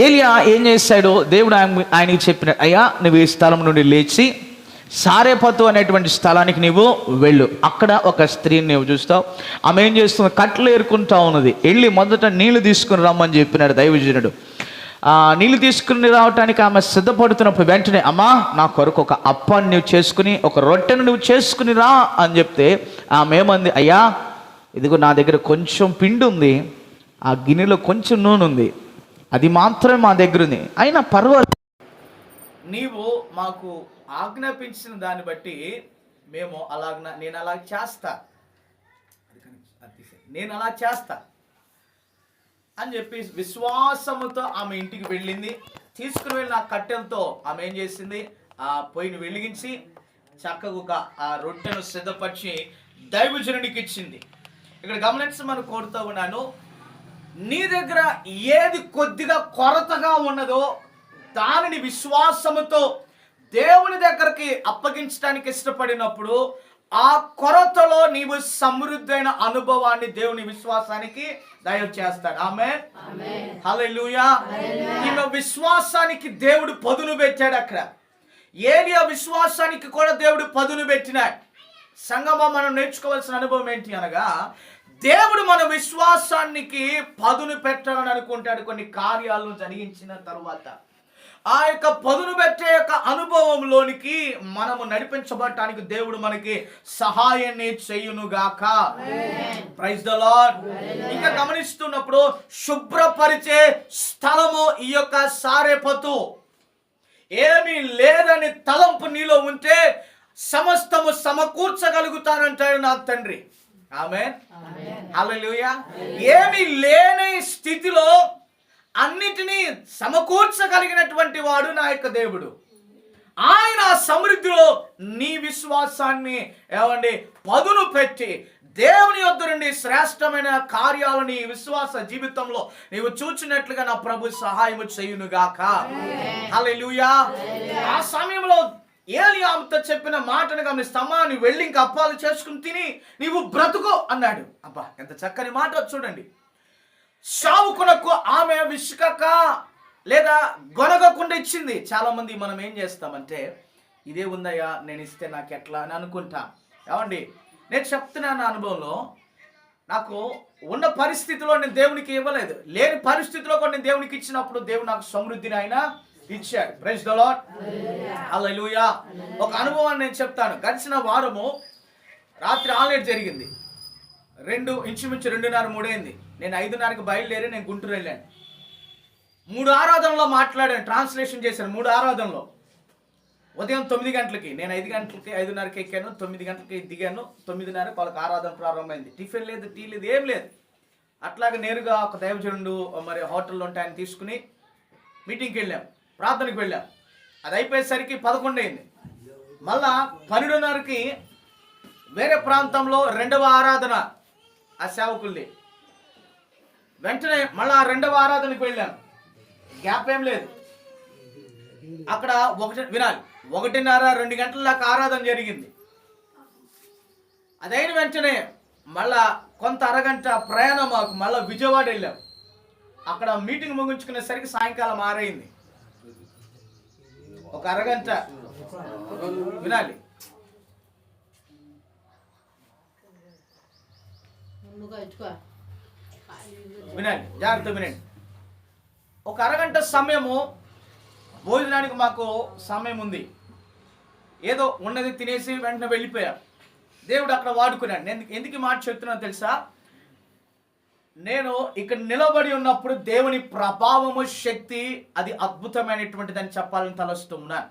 ఏలియా ఏం చేశాడు? దేవుడు ఆయనకి చెప్పినాడు, అయ్యా నువ్వు ఈ స్థలం నుండి లేచి సారేపతు అనేటువంటి స్థలానికి నీవు వెళ్ళు. అక్కడ ఒక స్త్రీని నీవు చూస్తావు. ఆమె ఏం చేస్తుంది? కట్టలు ఏరుకుంటా ఉన్నది. వెళ్ళి మొదట నీళ్లు తీసుకుని రమ్మని చెప్పినాడు దైవజనుడు. నీళ్ళు తీసుకుని రావటానికి ఆమె సిద్ధపడుతున్నప్పుడు వెంటనే, అమ్మా నా కొరకు ఒక అప్పాన్ని నువ్వు చేసుకుని, ఒక రొట్టెను నువ్వు చేసుకుని రా అని చెప్తే ఆమె ఏమంది? అయ్యా ఇదిగో నా దగ్గర కొంచెం పిండి ఉంది, ఆ గిన్నెలో కొంచెం నూనె ఉంది, అది మాత్రమే మా దగ్గర ఉంది, అయినా పర్వాలేదు, నీవు మాకు ఆజ్ఞాపించిన దాన్ని బట్టి మేము నేను అలా చేస్తా అని చెప్పి విశ్వాసముతో ఆమె ఇంటికి వెళ్ళింది. తీసుకుని వెళ్ళిన ఆ కట్టెలతో ఆమె ఏం చేసింది? ఆ పొయ్యిని వెలిగించి చక్కగా ఆ రొట్టెను సిద్ధపరిచి దైవజనునికి ఇచ్చింది. ఇక్కడ గమనించమని కోరుతూ ఉన్నాను, నీ దగ్గర ఏది కొద్దిగా కొరతగా ఉన్నదో దానిని విశ్వాసముతో దేవుని దగ్గరికి అప్పగించడానికి ఇష్టపడినప్పుడు ఆ కొరతలో నీవు సమృద్ధైన అనుభవాన్ని దేవుని విశ్వాసానికి దయచేస్తాడు. ఆమేన్, హల్లెలూయా. ఈమె విశ్వాసానికి దేవుడు పదును పెట్టాడు. అక్కడ ఏలియా విశ్వాసానికి కూడా దేవుడు పదును పెట్టినాడు. సంగమా మనం నేర్చుకోవాల్సిన అనుభవం ఏంటి అనగా, దేవుడు మన విశ్వాసానికి పదును పెట్టాలని అనుకుంటాడు. కొన్ని కార్యాలను జరిగించిన తరువాత ఆ యొక్క పదును పెట్టే యొక్క అనుభవంలోనికి మనము నడిపించబడటానికి దేవుడు మనకి సహాయాన్ని చేయునుగాక. Praise the lord. ఇంకా గమనిస్తున్నప్పుడు శుభ్రపరిచే స్థలము ఈ యొక్క సారేపతు. ఏమీ లేదని తలంపు నీలో ఉంటే సమస్తము సమకూర్చగలుగుతానంటాడు నా తండ్రి. ఆమేన్, హల్లెలూయా. ఏమీ లేని స్థితిలో అన్నిటినీ సమకూర్చగలిగినటువంటి వాడు నా యొక్క దేవుడు. ఆయన సమృద్ధిలో నీ విశ్వాసాన్ని పదును పెట్టి దేవుని యొద్ద నుండి శ్రేష్టమైన కార్యాలని విశ్వాస జీవితంలో నీవు చూచినట్లుగా నా ప్రభు సహాయము చేయునుగాక. హల్లెలూయా. ఆ సమయంలో ఏలియాతో చెప్పిన మాటను గమనిస్తామా, నువ్వు వెళ్ళి ఇంకా అప్పాలు చేసుకుని తిని నీవు బ్రతుకు అన్నాడు. అబ్బా ఎంత చక్కని మాట చూడండి. సావుకునకు ఆమె విసుకక లేదా గొనగకుండా ఇచ్చింది. చాలా మంది మనం ఏం చేస్తామంటే, ఇదే ఉందయ్యా నేను ఇస్తే నాకు ఎట్లా అని అనుకుంటాం. ఏమండి, నేను చెప్తున్నాను అనుభవంలో, నాకు ఉన్న పరిస్థితిలో నేను దేవునికి ఇవ్వలేదు, లేని పరిస్థితిలో కూడా నేను దేవునికి ఇచ్చినప్పుడు దేవుడు నాకు సమృద్ధిని ఆయన ఇచ్చాడు. ప్రైజ్ ది లార్డ్, హల్లెలూయా. ఒక అనుభవాన్ని నేను చెప్తాను. గడిచిన వారము రాత్రి ఆన్లైన్ జరిగింది. ఇంచుమించు 2:30, 3 అయింది. నేను 5:30కి బయలుదేరి నేను గుంటూరు వెళ్ళాను. 3 ఆరాధనలో మాట్లాడాను, ట్రాన్స్లేషన్ చేశాను. 3 ఆరాధనలో ఉదయం 9 గంటలకి, నేను 5 గంటలకి 5:30కి ఎక్కాను, 9 గంటలకి దిగాను. 9:30కి వాళ్ళకి ఆరాధన ప్రారంభమైంది. టిఫిన్ లేదు, టీ లేదు, ఏం లేదు. అట్లాగే నేరుగా ఒక దైవజనుడు మరి హోటల్లో ఉంటే ఆయన తీసుకుని మీటింగ్కి వెళ్ళాం, ప్రార్థనకి వెళ్ళాం. అది అయిపోయేసరికి 11 అయింది. మళ్ళా 12:30కి వేరే ప్రాంతంలో 2వ ఆరాధన ఆ సేవకుల్ని. వెంటనే మళ్ళా 2వ ఆరాధనకి వెళ్ళాను. గ్యాప్ ఏం లేదు. అక్కడ వినాలి, 1:30, 2 గంటల దాకా ఆరాధన జరిగింది. అదైన వెంటనే మళ్ళా కొంత అరగంట ప్రయాణం మాకు, మళ్ళీ విజయవాడ వెళ్ళాం. అక్కడ మీటింగ్ ముగించుకునేసరికి సాయంకాలం 6 అయింది. ఒక అరగంట వినాలి, జాగ్రత్త వినండి. ఒక అరగంట సమయము భోజనానికి మాకు సమయం ఉంది. ఏదో ఉన్నది తినేసి వెంటనే వెళ్ళిపోయాం. దేవుడు అక్కడ వాడుకున్నాడు. నేను ఎందుకు మాట చెప్తున్నాను తెలుసా? నేను ఇక్కడ నిలబడి ఉన్నప్పుడు దేవుని ప్రభావము, శక్తి అది అద్భుతమైనటువంటిది అని చెప్పాలని తలస్తూ ఉన్నాను.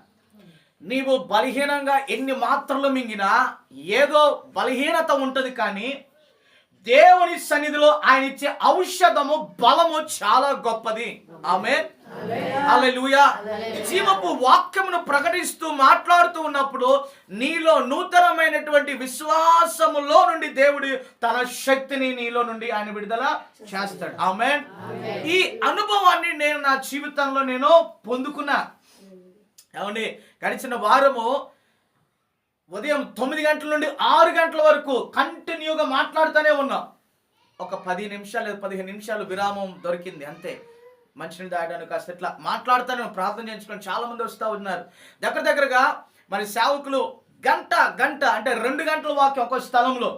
నీవు బలహీనంగా ఎన్ని మాత్రలు మింగినా ఏదో బలహీనత ఉంటుంది, కానీ దేవుని సన్నిధిలో ఆయన ఇచ్చే ఔషధము, బలము చాలా గొప్పది. ఆమేన్. హల్లెలూయా. జీవపు వాక్యమును ప్రకటిస్తూ మాట్లాడుతూ ఉన్నప్పుడు నీలో నూతనమైనటువంటి విశ్వాసములో నుండి దేవుడు తన శక్తిని నీలో నుండి ఆయన విడుదల చేస్తాడు. ఆమేన్. ఈ అనుభవాన్ని నేను నా జీవితంలో నేను పొందుకున్నా. ఏమండి, గడిచిన వారము ఉదయం 9 గంటల నుండి 6 గంటల వరకు కంటిన్యూగా మాట్లాడుతూనే ఉన్నాం. ఒక 10 నిమిషాలు లేదా 15 నిమిషాలు విరామం దొరికింది అంతే. మంచిని దాయడానికి కాస్త ఇట్లా మాట్లాడుతాను, ప్రార్థన చేయించుకొని చాలా మంది వస్తూ ఉన్నారు. దగ్గరగా మరి సేవకులు గంట అంటే 2 గంటల వాక్యం ఒక స్థలంలో.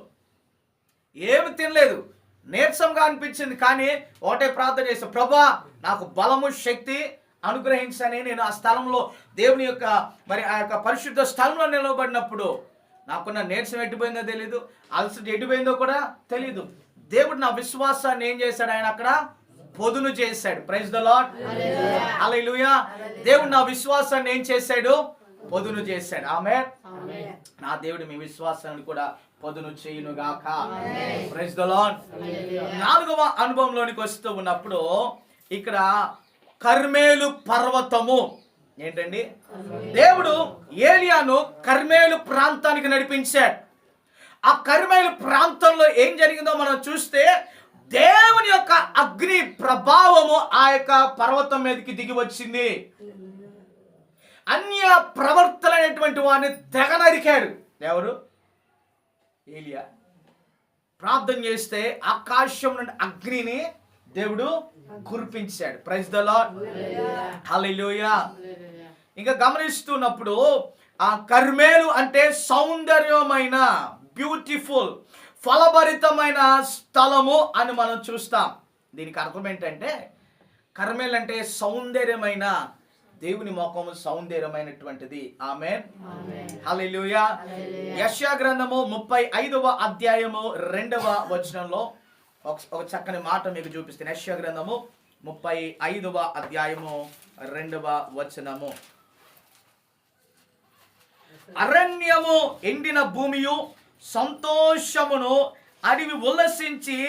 ఏమి తినలేదు, నీరసంగా అనిపించింది, కానీ ఒకటే ప్రార్థన చేస్తాను, ప్రభా నాకు బలము శక్తి అనుగ్రహించని. నేను ఆ స్థలంలో దేవుని యొక్క మరి ఆ యొక్క పరిశుద్ధ స్థలంలో నిలవబడినప్పుడు నాకున్న నీరసం ఎట్టిపోయిందో తెలీదు, అలసట ఎట్టిపోయిందో కూడా తెలీదు. దేవుడు నా విశ్వాసాన్ని ఏం చేశాడు, ఆయన అక్కడ పొదును చేశాడు. ప్రైజ్ ద లార్డ్, హల్లెలూయా. దేవుడు నా విశ్వాసాన్ని ఏం చేశాడు, పొదును చేశాడు. ఆమేన్. నా దేవుడు మీ విశ్వాసాన్ని కూడా పొదును చేయును గాక. Praise the Lord. 4వ అనుభవంలోనికి వస్తూ ఉన్నప్పుడు ఇక్కడ కర్మేలు పర్వతము ఏంటండి, దేవుడు ఏలియాను కర్మేలు ప్రాంతానికి నడిపించాడు. ఆ కర్మేలు ప్రాంతంలో ఏం జరిగిందో మనం చూస్తే దేవుని యొక్క అగ్ని ప్రభావము ఆ యొక్క పర్వతం మీదకి దిగి వచ్చింది. అన్య ప్రవర్తనైనటువంటి వారిని తెగ నరికాడు. ఎవరు? ఏలియా. ప్రార్థన చేస్తే ఆకాశం నుండి అగ్నిని దేవుడు కురిపించాడు. ప్రైజ్ ద లార్డ్, హల్లెలూయా. ఇంకా గమనిస్తున్నప్పుడు ఆ కర్మేలు అంటే సౌందర్యమైన, బ్యూటిఫుల్, ఫలభరితమైన స్థలము అని మనం చూస్తాం. దీనికి అర్థం ఏంటంటే కర్మేలు అంటే సౌందర్యమైన, దేవుని ముఖము సౌందర్యమైనటువంటిది. ఆమేన్, హల్లెలూయా. యెషయా గ్రంథము 35వ అధ్యాయము 2వ వచనంలో ఒక చక్కని మాట మీకు చూపిస్తాను. యెషయా గ్రంథము 35వ అధ్యాయము 2వ వచనము. అరణ్యము ఎండిన భూమియు సంతోషమును, అడవి ఉల్లసించి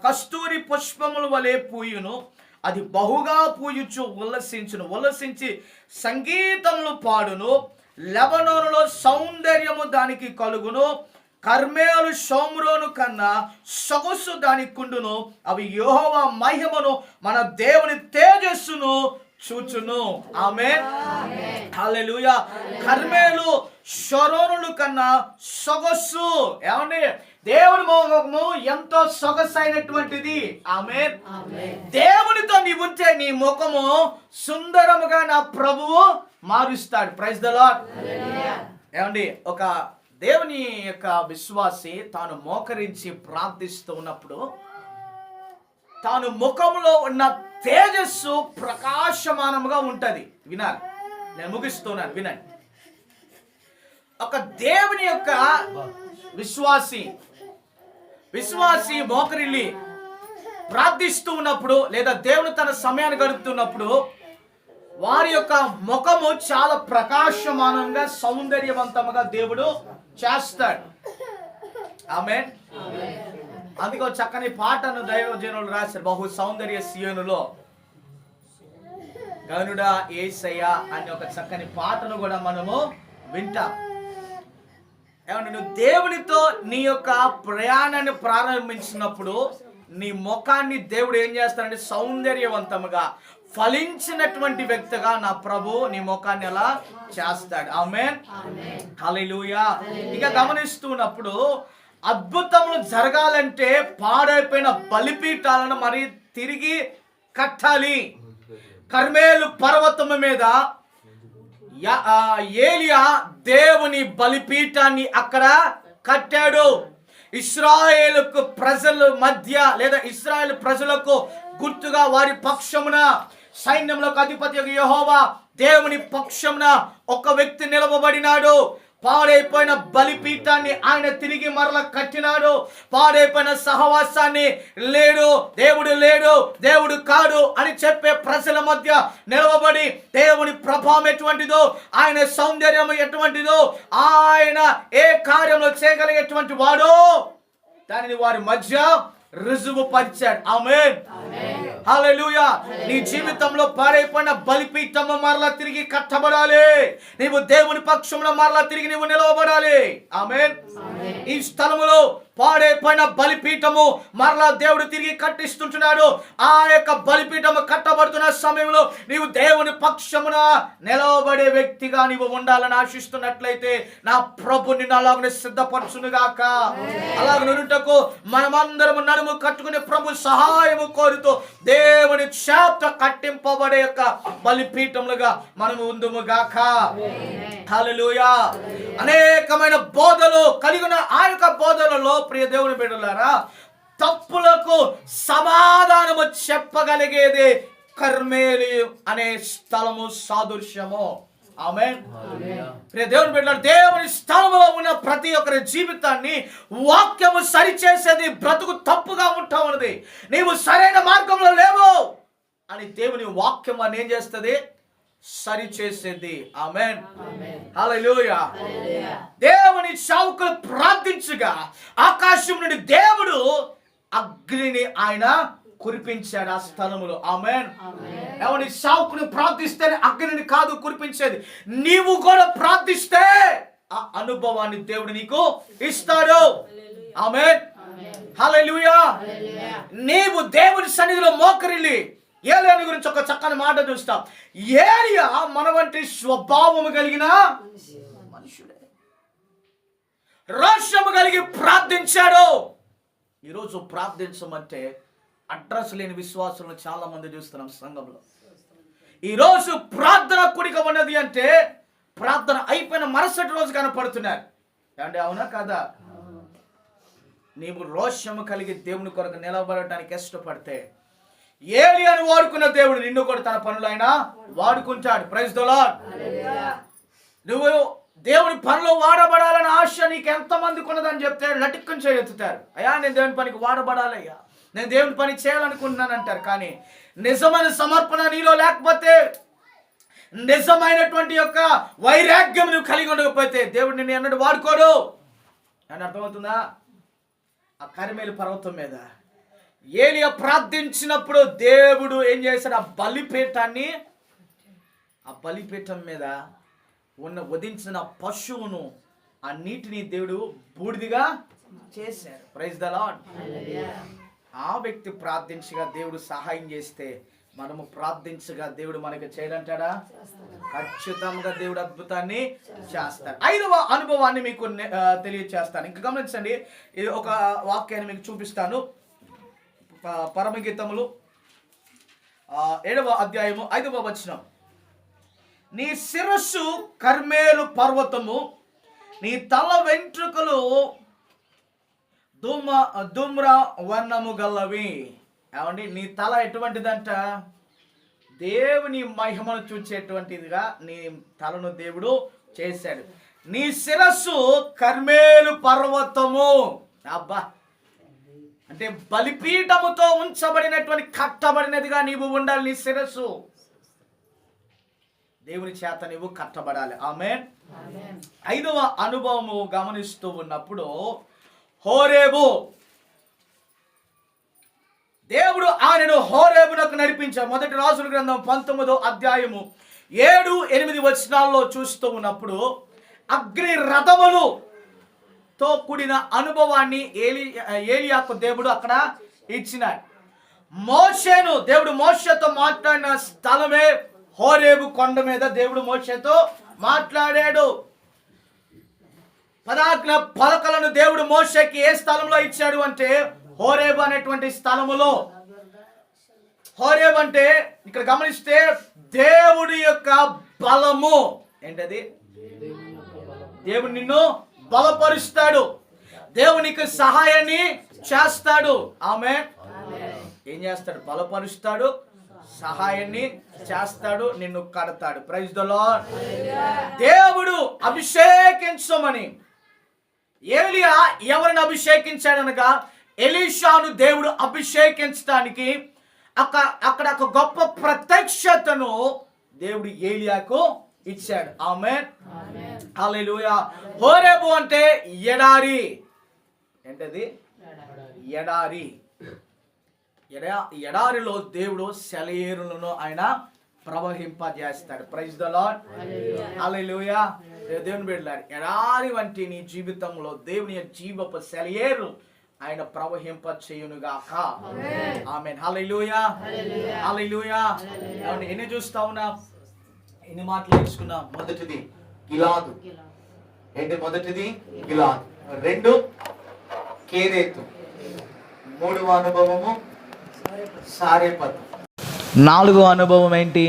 కస్తూరి పుష్పముల వలె పూయును. అది బహుగా పూయుచు ఉల్లసించి సంగీతములు పాడును. లెబనోనులో సౌందర్యము దానికి కలుగును. కర్మేలు షోమ్రోను కన్నా సొగసు దానికి కుండును. అవి యెహోవా మహిమను, మన దేవుని తేజస్సును చూచును. ఆమేన్, హల్లెలూయా. కర్మేలు షోమ్రోను కన్నా సొగసు. ఏమండి, దేవుని ముఖము ఎంతో సొగసైనటువంటిది. ఆమేన్. దేవునితో నీ ఉంటే నీ ముఖము సుందరముగా నా ప్రభువు మారుస్తాడు. Praise the Lord. ఏమండి, ఒక దేవుని యొక్క విశ్వాసి తాను మోకరించి ప్రార్థిస్తూ ఉన్నప్పుడు తాను ముఖంలో ఉన్న తేజస్సు ప్రకాశమానముగా ఉంటది. వినాలి, నేను ముగిస్తున్నాను, వినండి. ఒక దేవుని యొక్క విశ్వాసి మోకరిల్లి ప్రార్థిస్తూ ఉన్నప్పుడు లేదా దేవుని తన సమయాన్ని గడుపుతున్నప్పుడు వారి యొక్క ముఖము చాలా ప్రకాశమానంగా సౌందర్యవంతంగా దేవుడు చేస్తాడు. ఆమేన్. అందుకో చక్కని పాటను దైవజనులు రాశారు. బహు సౌందర్య సియోనులో గనుడా యేసయ్య అనే ఒక చక్కని పాటను కూడా మనము వింటాం. ఏమన్నా, నువ్వు దేవునితో నీ యొక్క ప్రయాణాన్ని ప్రారంభించినప్పుడు నీ ముఖాన్ని దేవుడు ఏం చేస్తాడంటే సౌందర్యవంతముగా, ఫలించినటువంటి వ్యక్తిగా నా ప్రభు నీ ముఖాన్ని అలా చేస్తాడు. ఆమేన్, హల్లెలూయా. ఇక గమనిస్తున్నప్పుడు అద్భుతములు జరగాలంటే పాడైపోయిన బలిపీఠాలను మరి తిరిగి కట్టాలి. కర్మేలు పర్వతము మీద ఏలియా దేవుని బలిపీఠాన్ని అక్కడ కట్టాడు. ఇశ్రాయేలుకు ప్రజల మధ్య లేదా ఇశ్రాయేలు ప్రజలకు గుర్తుగా వారి పక్షమున సైన్యములకు అధిపతి యెహోవా దేవుని పక్షమున ఒక వ్యక్తి నిలవబడినాడు. పాడైపోయిన బలిపీఠాన్ని ఆయన తిరిగి మరల కట్టినాడు. పాడైపోయిన సహవాసాన్ని దేవుడు కాడు అని చెప్పే ప్రజల మధ్య నిలవబడి దేవుని ప్రభావం ఎటువంటిదో, ఆయన సౌందర్యం ఎటువంటిదో, ఆయన ఏ కార్యంలో చేయగలిగేటువంటి వాడో దానిని వారి మధ్య రుజువు పరిచాడు. ఆమేన్, హల్లెలూయా. నీ జీవితంలో పాడైపోయిన బలిపీఠము మరలా తిరిగి కట్టబడాలి. నీవు దేవుని పక్షంలో మరలా తిరిగి నీవు నిలవబడాలి. ఆమేన్. ఈ స్థలములో పాడైపోయిన బలిపీఠము మరలా దేవుడు తిరిగి కట్టిస్తుంటున్నాడు. ఆ యొక్క బలిపీఠము కట్టబడుతున్న సమయంలో నీవు దేవుని పక్షమున నిలవబడే వ్యక్తిగా నీవు ఉండాలని ఆశిస్తున్నట్లయితే నా ప్రభు నిన్ను అలాగనే సిద్ధపరచునుగాక. అలాగనుటకు మనమందరము నడుము కట్టుకుని ప్రభు సహాయము కోరుతూ దేవుని చేత కట్టింపబడే యొక్క బలిపీఠములుగా మనము ఉందుముగాక. హల్లెలూయా. అనేకమైన బోధలు కలిగిన ఆ యొక్క బోధనలో ప్రియ దేవుని బిడ్డలారా, తప్పులకు సమాధానము చెప్పగలిగేది కర్మేలి అనే స్థలము సాదృశ్యము. ఆమేన్. ప్రియ దేవుని బిడ్డలారా, దేవుని స్థలములో ఉన్న ప్రతి ఒక్కరి జీవితాన్ని వాక్యము సరిచేసేది. బ్రతుకు తప్పుగా ఉంటా ఉన్నది, నీవు సరైన మార్గంలో లేవు అని దేవుని వాక్యం అని ఏం చేస్తుంది? సరిచేసేది. ఆమేన్, హల్లెలూయా. దేవుని సేవకులు ప్రార్థించగా ఆకాశం నుండి దేవుడు అగ్నిని ఆయన కురిపించాడు ఆ స్థలములో. ఆమేన్. ఎవరి సేవకుని ప్రార్థిస్తే అగ్నిని కాదు కురిపించేది, నీవు కూడా ప్రార్థిస్తే ఆ అనుభవాన్ని దేవుడు నీకు ఇస్తాడు. ఆమేన్, హల్లెలూయా. నీవు దేవుని సన్నిధిలో మోకరిల్లి ఏలియా గురించి ఒక చక్కని మాట చూస్తాం. ఏలియా మన వంటి స్వభావము కలిగిన మనుషుడే, రోషము కలిగి ప్రార్థించాడు. ఈరోజు ప్రార్థించమంటే అడ్రస్ లేని విశ్వాసులను చాలా మంది చూస్తున్నాం సంఘంలో. ఈరోజు ప్రార్థన కూడిక ఉన్నది అంటే ప్రార్థన అయిపోయిన మరుసటి రోజు కనపడుతున్నారు. అంటే అవునా కదా? నీవు రోషము కలిగి దేవుని కొరకు నిలబడటానికి ఇష్టపడితే ఏలియాను వాడుకున్న దేవుడు నిన్ను కూడా తన పనులు ఆయన వాడుకుంటాడు. Praise the Lord. నువ్వు దేవుని పనిలో వాడబడాలని ఆశ నీకు ఎంతమంది కొన్నదని చెప్తే లటిక్కని చేయెత్తుతారు. అయ్యా నేను దేవుని పనికి వాడబడాలి, అయ్యా నేను దేవుని పని చేయాలనుకుంటున్నాను అంటారు. కానీ నిజమైన సమర్పణ నీలో లేకపోతే, నిజమైనటువంటి యొక్క వైరాగ్యం నువ్వు కలిగి ఉండకపోతే దేవుడు నిన్ను ఎన్నడూ వాడుకోడు అని అర్థమవుతుందా? ఆ కర్మేలు పర్వతం మీద ఏలియా ప్రార్థించినప్పుడు దేవుడు ఏం చేశాడు? ఆ బలిపీఠం మీద ఉన్న వధించిన పశువును, ఆ నీటిని దేవుడు బూడిదిగా చేశాడు. Praise the Lord. ఆ వ్యక్తి ప్రార్థించగా దేవుడు సహాయం చేస్తే మనము ప్రార్థించగా దేవుడు మనకి చేయడంటాడా? ఖచ్చితంగా దేవుడు అద్భుతాన్ని చేస్తాడు. 5వ అనుభవాన్ని మీకు తెలియచేస్తాను. ఇంకా గమనించండి, ఇది ఒక వాక్యాన్ని మీకు చూపిస్తాను. పరమగీతములు 7వ అధ్యాయము 5వ వచనం. నీ శిరస్సు కర్మేలు పర్వతము, నీ తల వెంట్రుకలు ధూమ్ర వర్ణము గల్లవి. ఏమండి, నీ తల ఎటువంటిదంట? దేవుని మహిమను చూచేటువంటిదిగా నీ తలను దేవుడు చేశాడు. నీ శిరస్సు కర్మేలు పర్వతము. అబ్బా, అంటే బలిపీఠముతో ఉంచబడినటువంటి కట్టబడినదిగా నీవు ఉండాలి. నీ శిరస్సు దేవుని చేత నీవు కట్టబడాలి. ఆమేన్. 5వ అనుభవము గమనిస్తూ ఉన్నప్పుడు హోరేబు, దేవుడు ఆయనను హోరేబునకు నడిపించాడు. మొదటి రాజుల గ్రంథం 19వ అధ్యాయము 7-8 వచనాల్లో చూస్తూ ఉన్నప్పుడు అగ్ని రథములతో కూడిన అనుభవాన్ని ఏలియాకు దేవుడు అక్కడ ఇచ్చినాడు. మోషేను దేవుడు మోషేతో మాట్లాడిన స్థలమే హోరేబు కొండ మీద దేవుడు మోషేతో మాట్లాడాడు. 10 పలకలను దేవుడు మోషేకి ఏ స్థలంలో ఇచ్చాడు అంటే హోరేబు అనేటువంటి స్థలములో. హోరేబు అంటే ఇక్కడ గమనిస్తే దేవుడి యొక్క బలము. ఏంటది? దేవుడు నిన్ను బలపరుస్తాడు, దేవునికి సహాయాన్ని చేస్తాడు. ఆమేన్. ఏం చేస్తాడు? బలపరుస్తాడు, సహాయాన్ని చేస్తాడు, నిన్ను కడతాడు. Praise the Lord. దేవుడు అభిషేకించమని ఏలియా ఎవరిని అభిషేకించాడనగా ఎలీషాను దేవుడు అభిషేకించడానికి అక్కడ ఒక గొప్ప ప్రత్యక్షతను దేవుడు ఏలియాకు ఇచ్చాడు. ఆమేన్, హల్లెలూయా. హోరేబు అంటే ఎడారి. ఏంటది? ఎడారి. ఎడారిలో దేవుడు సెలయేరులను ఆయన ప్రవహింపజేస్తాడు. ప్రైజ్ ద లార్డ్, హల్లెలూయా. దేవుని బిడ్డలారా, ఎడారి వంటి నీ జీవితంలో దేవుని జీవపు సెలయేరు ఆయన ప్రవహింప చేయునుగాక. ఆమేన్, హల్లెలూయా, హల్లెలూయా. ఎన్ని చూస్తా ఉన్నా, ఎన్ని మాటలు తీసుకున్నాం. మొదటిది గిలాదు. ఏంటి మొదటిది? గిలాదు. 2 కేరేతు. 3వ అనుభవము సారెపతు. 4వ అనుభవం ఏంటి?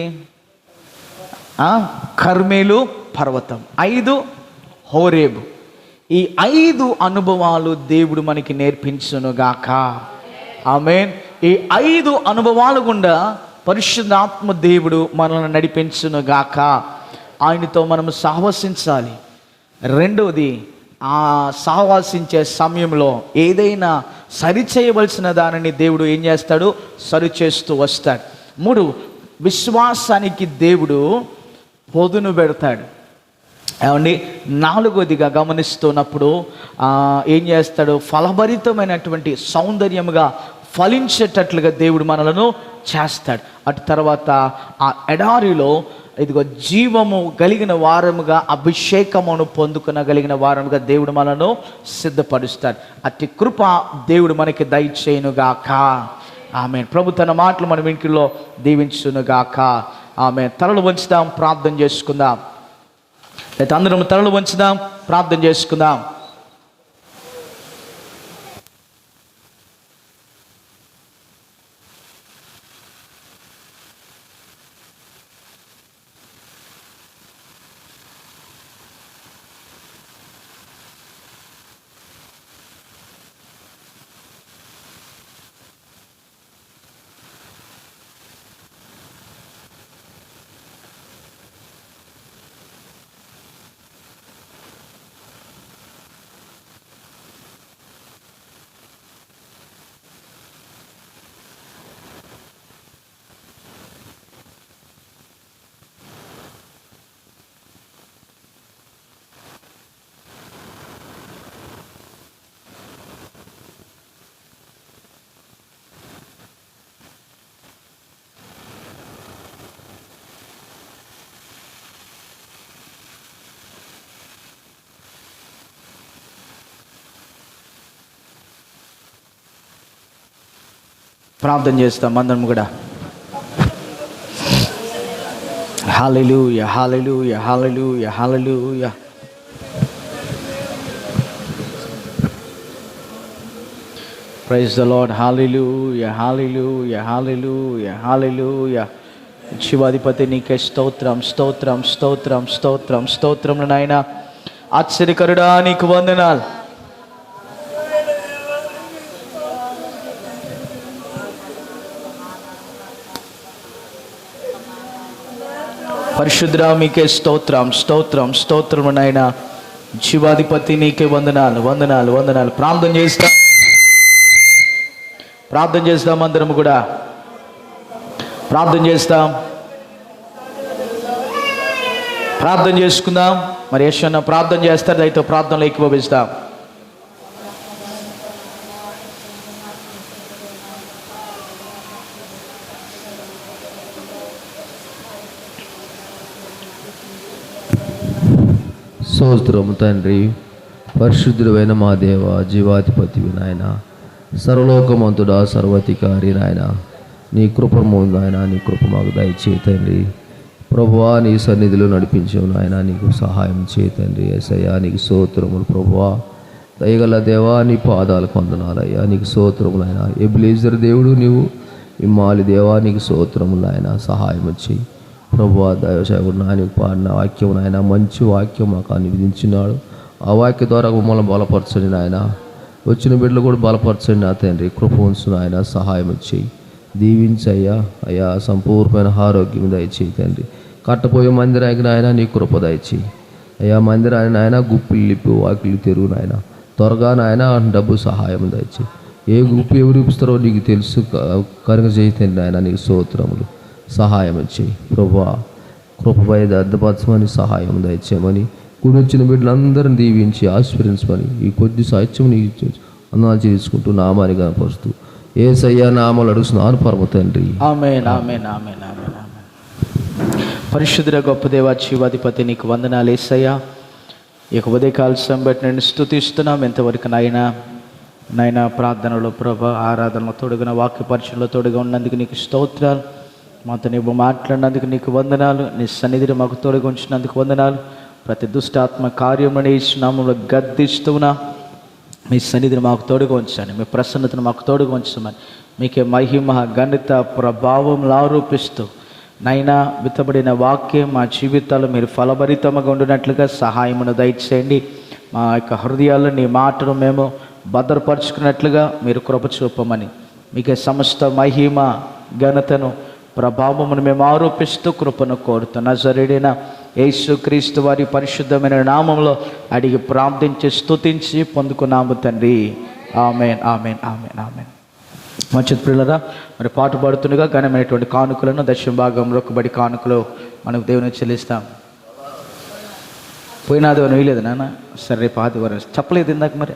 కర్మేలు పర్వతం. 5 హోరేబు. ఈ 5 అనుభవాలు దేవుడు మనకి నేర్పించునుగాక. ఆమేన్. ఈ 5 అనుభవాలు గుండా పరిశుద్ధాత్మ దేవుడు మనల్ని నడిపించునుగాక. ఆయనతో మనము సహవసించాలి. రెండవది, ఆ సహవాసించే సమయంలో ఏదైనా సరిచేయవలసిన దానిని దేవుడు ఏం చేస్తాడు? సరిచేస్తూ వస్తాడు. 3, విశ్వాసానికి దేవుడు పొదును పెడతాడు. ఏమండి? 4వదిగా గమనిస్తున్నప్పుడు ఏం చేస్తాడు? ఫలభరితమైనటువంటి సౌందర్యముగా ఫలించేటట్లుగా దేవుడు మనలను చేస్తాడు. అటు తర్వాత ఆ ఎడారిలో ఇదిగో జీవము కలిగిన వారముగా, అభిషేకమును పొందుకునగలిగిన వారముగా దేవుడు మనను సిద్ధపరుస్తాడు. అట్టి కృప దేవుడు మనకి దయచేయునుగాక. ఆమేన్. ప్రభు తన మాటలు మన వెనుకలో దీవించునుగాక. ఆమేన్. తలలు వంచుదాం, ప్రార్థన చేసుకుందాం. అయితే అందరం తలలు వంచుదాం, ప్రార్థన చేసుకుందాం. ప్రార్థన చేస్తాం అందరం కూడా. హల్లెలూయా, హల్లెలూయా, హల్లెలూయా, హల్లెలూయా. Praise the Lord. హల్లెలూయా, హల్లెలూయా, హల్లెలూయా, హల్లెలూయా. శివాధిపతి నీకే స్తోత్రం, స్తోత్రం, స్తోత్రం, స్తోత్రం, స్తోత్రం నాయనా. ఆశ్చర్యకరుడా నీకు వందనాలు. పరిశుద్ధుడా మీకే స్తోత్రం, స్తోత్రం, స్తోత్రం నాయనా. జీవాధిపతి నీకే వందనాలు, వందనాలు, వందనాలు. ప్రార్థన చేస్తాం, ప్రార్థన చేస్తాం అందరం కూడా. ప్రార్థన చేస్తాం, ప్రార్థన చేసుకుందాం. మరి యెషన్న ప్రార్థన చేస్తారు, అయితే ప్రార్థనలో ఏకీభవిస్తాం. స్తోత్రము తండ్రి, పరిశుద్ధుడైన మా దేవ, జీవాధిపతి నాయన, సర్వలోకమంతుడా, సర్వాధికారి నాయన, నీ కృపము నాయన, నీ కృప మాకు దయచేయి తండ్రి. ప్రభువా, నీ సన్నిధిలో నడిపించావు నాయన, నీకు సహాయం చేయి తండ్రి. యేసయ్యా నీకు స్తోత్రములు. ప్రభువా, దయగల దేవా నీ పాదాలకు వందనాలయ్యా, నీకు స్తోత్రములు నాయన. ఎబినేజర్ దేవుడు నీవు, ఇమ్మాలి దేవా నీకు స్తోత్రములు నాయన, సహాయం చేయి. ప్రభువా, దైవసేవకుడు నాయనకు పాడిన వాక్యం నాయన, మంచి వాక్యం మాకు విధించినాడు. ఆ వాక్య ద్వారా మమ్మల్ని బలపరచండి నాయన. వచ్చిన బిడ్డలు కూడా బలపరచండి నా తండ్రి. కృప ఉంచు నాయన, సహాయం చేయి, దీవించయ్యా. అయ్యా సంపూర్ణమైన ఆరోగ్యం దయచేయి తండ్రి. కట్టపోయే మందిరానికి నాయన నీ కృప దయచేయి అయ్యా. మందిరాన్ని నాయన గుప్పిలు లిప్పి వాకిలు తెరువు నాయన. త్వరగా నాయన డబ్బు సహాయం దయచేయి. ఏ గుప్పు ఎవరు ఇస్తారో నీకు తెలుసు కనుక చేయి తండ్రి నాయన, నీకు స్తోత్రములు. సహాయం చేయి ప్రభువా. కృపపై అర్థపరచమని సహాయం దయచేయమని, కూడి వచ్చిన బిడ్డలందరినీ దీవించి ఆశీర్వదించమని ఈ కొద్ది సాహిత్యం నీకు అన్నాలు చేసుకుంటూ నామాన్ని కనపరుస్తూ యేసయ్య నామములో అడుగుతున్నాను పరమ తండ్రి. ఆమేన్ ఆమేన్ ఆమేన్ ఆమేన్ ఆమేన్. పరిశుద్ధుడ గొప్ప దేవ జీవాధిపతి నీకు వందనాలు యేసయ్యా. ఈ ఉదయకాల సమయం బట్టి నేను స్తుతిస్తున్నాం. ఎంతవరకు నాయన ప్రార్థనలో ప్రభా ఆరాధనలో తోడుగా వాక్య పరిచయంలో తోడుగా ఉన్నందుకు నీకు స్తోత్రాలు. మాతో నీవు మాట్లాడినందుకు నీకు వందనాలు. నీ సన్నిధిని మాకు తోడుగా ఉంచినందుకు వందనాలు. ప్రతి దుష్టాత్మ కార్యములను యేసు నామములో గద్దిస్తున్నా. మీ సన్నిధిని మాకు తోడుగా ఉంచండి. మీ ప్రసన్నతను మాకు తోడుగా ఉంచమని మీకే మహిమ ఘనత ప్రభావం ఆరోపిస్తూ నైనా విత్తబడిన వాక్యం మా జీవితాలు మీరు ఫలభరితంగా ఉండినట్లుగా సహాయమును దయచేయండి. మా యొక్క హృదయాల్లో నీ మాటను మేము భద్రపరుచుకున్నట్లుగా మీరు కృప చూపమని మీకే సమస్త మహిమ ఘనతను ప్రభావమును మేము ఆరోపిస్తూ కృపను కోరుతున్నా. నజరేయుడైన యేసుక్రీస్తు వారి పరిశుద్ధమైన నామంలో అడిగి ప్రార్థించి స్తుతించి పొందుకున్నాము తండ్రి. ఆమేన్ ఆమేన్ ఆమేన్ ఆమేన్. మంచిది పిల్లరా, మరి పాట పాడుతుండగా ఘనమైనటువంటి కానుకలను దశమ భాగంలో ఒకబడి కానుకలు మనకు దేవునికి చెల్లిస్తాం. పోయిన ఆదివారం వేయలేదు నాన్న, సరే రేపు ఆదివారం చెప్పలేదు ఇందాక మరి